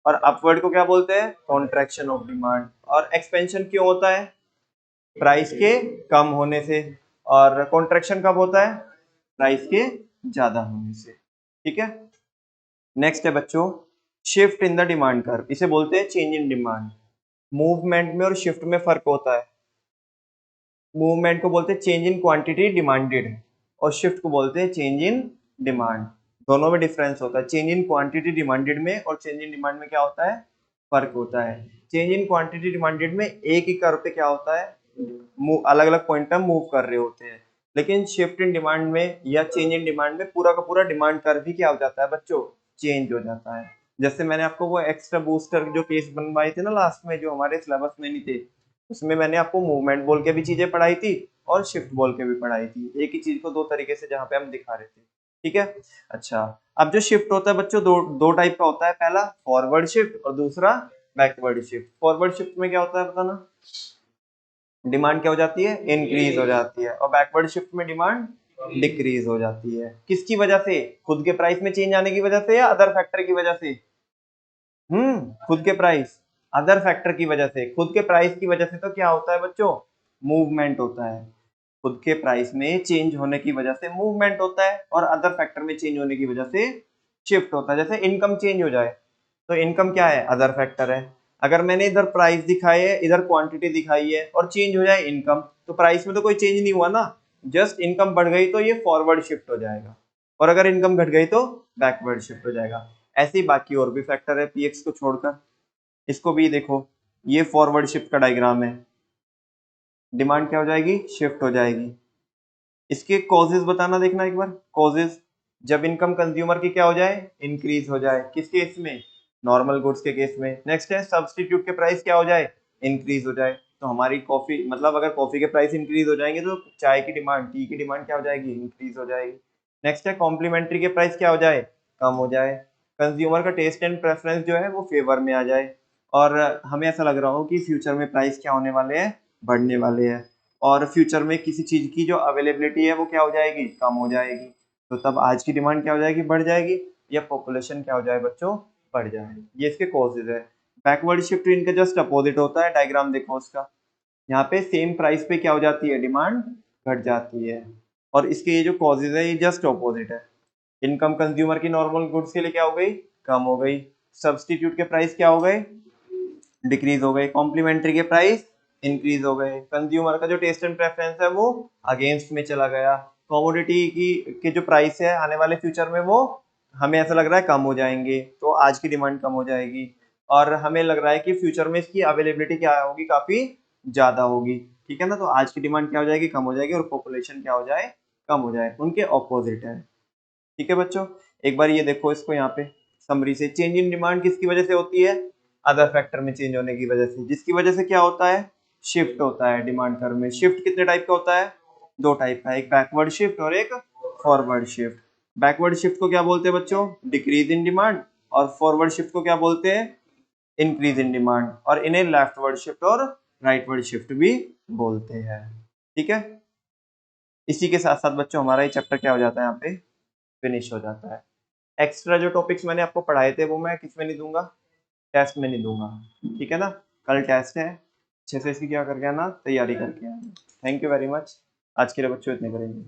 और अपवर्ड को क्या बोलते हैं, कॉन्ट्रैक्शन ऑफ डिमांड। और एक्सपेंशन क्यों होता है, प्राइस के कम होने से, और कॉन्ट्रैक्शन कब होता है, प्राइस के ज्यादा होने से, ठीक है। नेक्स्ट है बच्चों shift in the demand curve, इसे बोलते हैं चेंज इन डिमांड। मूवमेंट में और शिफ्ट में फर्क होता है। मूवमेंट को बोलते हैं चेंज इन क्वांटिटी डिमांडेड, और शिफ्ट को बोलते हैं चेंज इन डिमांड। दोनों में डिफरेंस होता है, चेंज इन क्वांटिटी डिमांडेड में और चेंज इन डिमांड में क्या होता है, फर्क होता है। चेंज इन क्वांटिटी डिमांडेड में एक ही कर्व पे क्या होता है, अलग अलग पॉइंट पे मूव कर रहे होते हैं। लेकिन शिफ्ट इन डिमांड में या चेंज इन डिमांड में पूरा का पूरा डिमांड कर्व ही क्या हो जाता है बच्चों, चेंज हो जाता है। जैसे मैंने आपको वो एक्स्ट्रा बूस्टर जो केस बनवाए थे ना लास्ट में, जो हमारे सिलेबस में नहीं थे, उसमें मैंने आपको मूवमेंट बोल के भी चीजें पढ़ाई थी और शिफ्ट बोल के भी पढ़ाई थी, एक ही चीज को दो तरीके से जहाँ पे हम दिखा रहे थे, ठीक है। अच्छा, अब जो शिफ्ट होता है बच्चों दो दो टाइप का होता है, पहला फॉरवर्ड शिफ्ट और दूसरा बैकवर्ड शिफ्ट। फॉरवर्ड शिफ्ट में क्या होता है बताना, डिमांड क्या हो जाती है, इंक्रीज हो जाती है, और बैकवर्ड शिफ्ट में डिमांड डिक्रीज हो जाती है। किसकी वजह से, खुद के प्राइस में चेंज आने की वजह से या अदर फैक्टर की वजह से, खुद के प्राइस, अदर फैक्टर की वजह से। खुद के प्राइस की वजह से तो क्या होता है बच्चों, मूवमेंट होता है। खुद के प्राइस में चेंज होने की वजह से मूवमेंट होता है, और अदर फैक्टर में चेंज होने की वजह से शिफ्ट होता है। जैसे इनकम चेंज हो जाए तो इनकम क्या है, अदर फैक्टर है। अगर मैंने इधर प्राइस दिखाई है, इधर क्वांटिटी दिखाई है, और चेंज हो जाए इनकम, तो प्राइस में तो कोई चेंज नहीं हुआ ना, जस्ट इनकम बढ़ गई तो ये फॉरवर्ड शिफ्ट हो जाएगा, और अगर इनकम घट गई तो बैकवर्ड शिफ्ट हो जाएगा। ऐसे ही बाकी और भी फैक्टर है पीएक्स को छोड़कर। इसको भी देखो, ये फॉरवर्ड शिफ्ट का डायग्राम है, डिमांड क्या हो जाएगी, शिफ्ट हो जाएगी। इसके कॉजेज बताना, देखना एक बार कॉजेज, जब इनकम कंज्यूमर की क्या हो जाए, इंक्रीज हो जाए, किस केस में, नॉर्मल गुड्स के केस में। नेक्स्ट है सब्स्टिट्यूट के प्राइस क्या हो जाए, इंक्रीज हो जाए। तो हमारी कॉफी, मतलब अगर कॉफी के प्राइस इंक्रीज हो जाएंगे तो चाय की डिमांड, टी की डिमांड क्या हो जाएगी, इंक्रीज हो जाएगी। नेक्स्ट है कॉम्प्लीमेंट्री के प्राइस क्या हो जाए, कम हो जाए। कंज्यूमर का टेस्ट एंड प्रेफरेंस जो है वो फेवर में आ जाए। और हमें ऐसा लग रहा हो कि फ्यूचर में प्राइस क्या होने वाले हैं, बढ़ने वाले हैं, और फ्यूचर में किसी चीज की जो अवेलेबिलिटी है वो क्या हो जाएगी, कम हो जाएगी। तो तब आज की डिमांड क्या हो जाएगी, बढ़ जाएगी, या पॉपुलेशन क्या हो जाए बच्चों, बढ़ जाए। ये इसके कॉजेज है। बैकवर्ड शिफ्ट इनका जस्ट अपोजिट होता है, डायग्राम देखो उसका। यहाँ पे सेम प्राइस पे क्या हो जाती है, डिमांड घट जाती है, और इसके ये जो कॉजेज है ये जस्ट ऑपोजिट है। इनकम कंज्यूमर की नॉर्मल गुड्स के लिए क्या हो गई, कम हो गई। सब्स्टिट्यूट के प्राइस क्या हो गए, डिक्रीज हो गए। कॉम्प्लीमेंट्री के प्राइस इंक्रीज हो गए। कंज्यूमर का जो टेस्ट एंड प्रेफरेंस है वो अगेंस्ट में चला गया। कमोडिटी की के जो प्राइस है आने वाले फ्यूचर में वो हमें ऐसा लग रहा है कम हो जाएंगे, तो आज की डिमांड कम हो जाएगी। और हमें लग रहा है कि फ्यूचर में इसकी अवेलेबिलिटी क्या होगी, काफी ज्यादा होगी। ठीक है ना, तो आज की डिमांड क्या हो जाएगी, कम हो जाएगी, और पॉपुलेशन क्या हो जाए, कम हो जाए। उनके ऑपोजिट है। ठीक है बच्चों, एक बार ये देखो इसको यहाँ पे समरी से। चेंज इन डिमांड किसकी वजह से होती है, अदर फैक्टर में चेंज होने की वजह से, जिसकी वजह से क्या होता है, शिफ्ट होता है डिमांड कर्व में। शिफ्ट कितने टाइप का होता है, दो टाइप का, एक बैकवर्ड शिफ्ट और एक फॉरवर्ड शिफ्ट। बैकवर्ड शिफ्ट को क्या बोलते हैं बच्चों, डिक्रीज इन डिमांड, और फॉरवर्ड शिफ्ट को क्या बोलते हैं, इंक्रीज इन डिमांड, और इन्हें लेफ्टवर्ड शिफ्ट और राइटवर्ड शिफ्ट भी बोलते हैं। ठीक है, इसी के साथ साथ बच्चों हमारा ये चैप्टर क्या हो जाता है, यहाँ पे फिनिश हो जाता है। एक्स्ट्रा जो टॉपिक्स मैंने आपको पढ़ाए थे वो मैं किस में नहीं दूंगा, टेस्ट में नहीं दूंगा। ठीक है ना, कल टेस्ट है, अच्छे से इसकी क्या करके आना, तैयारी करके आना। थैंक यू वेरी मच, आज के लिए बच्चों इतने करेंगे।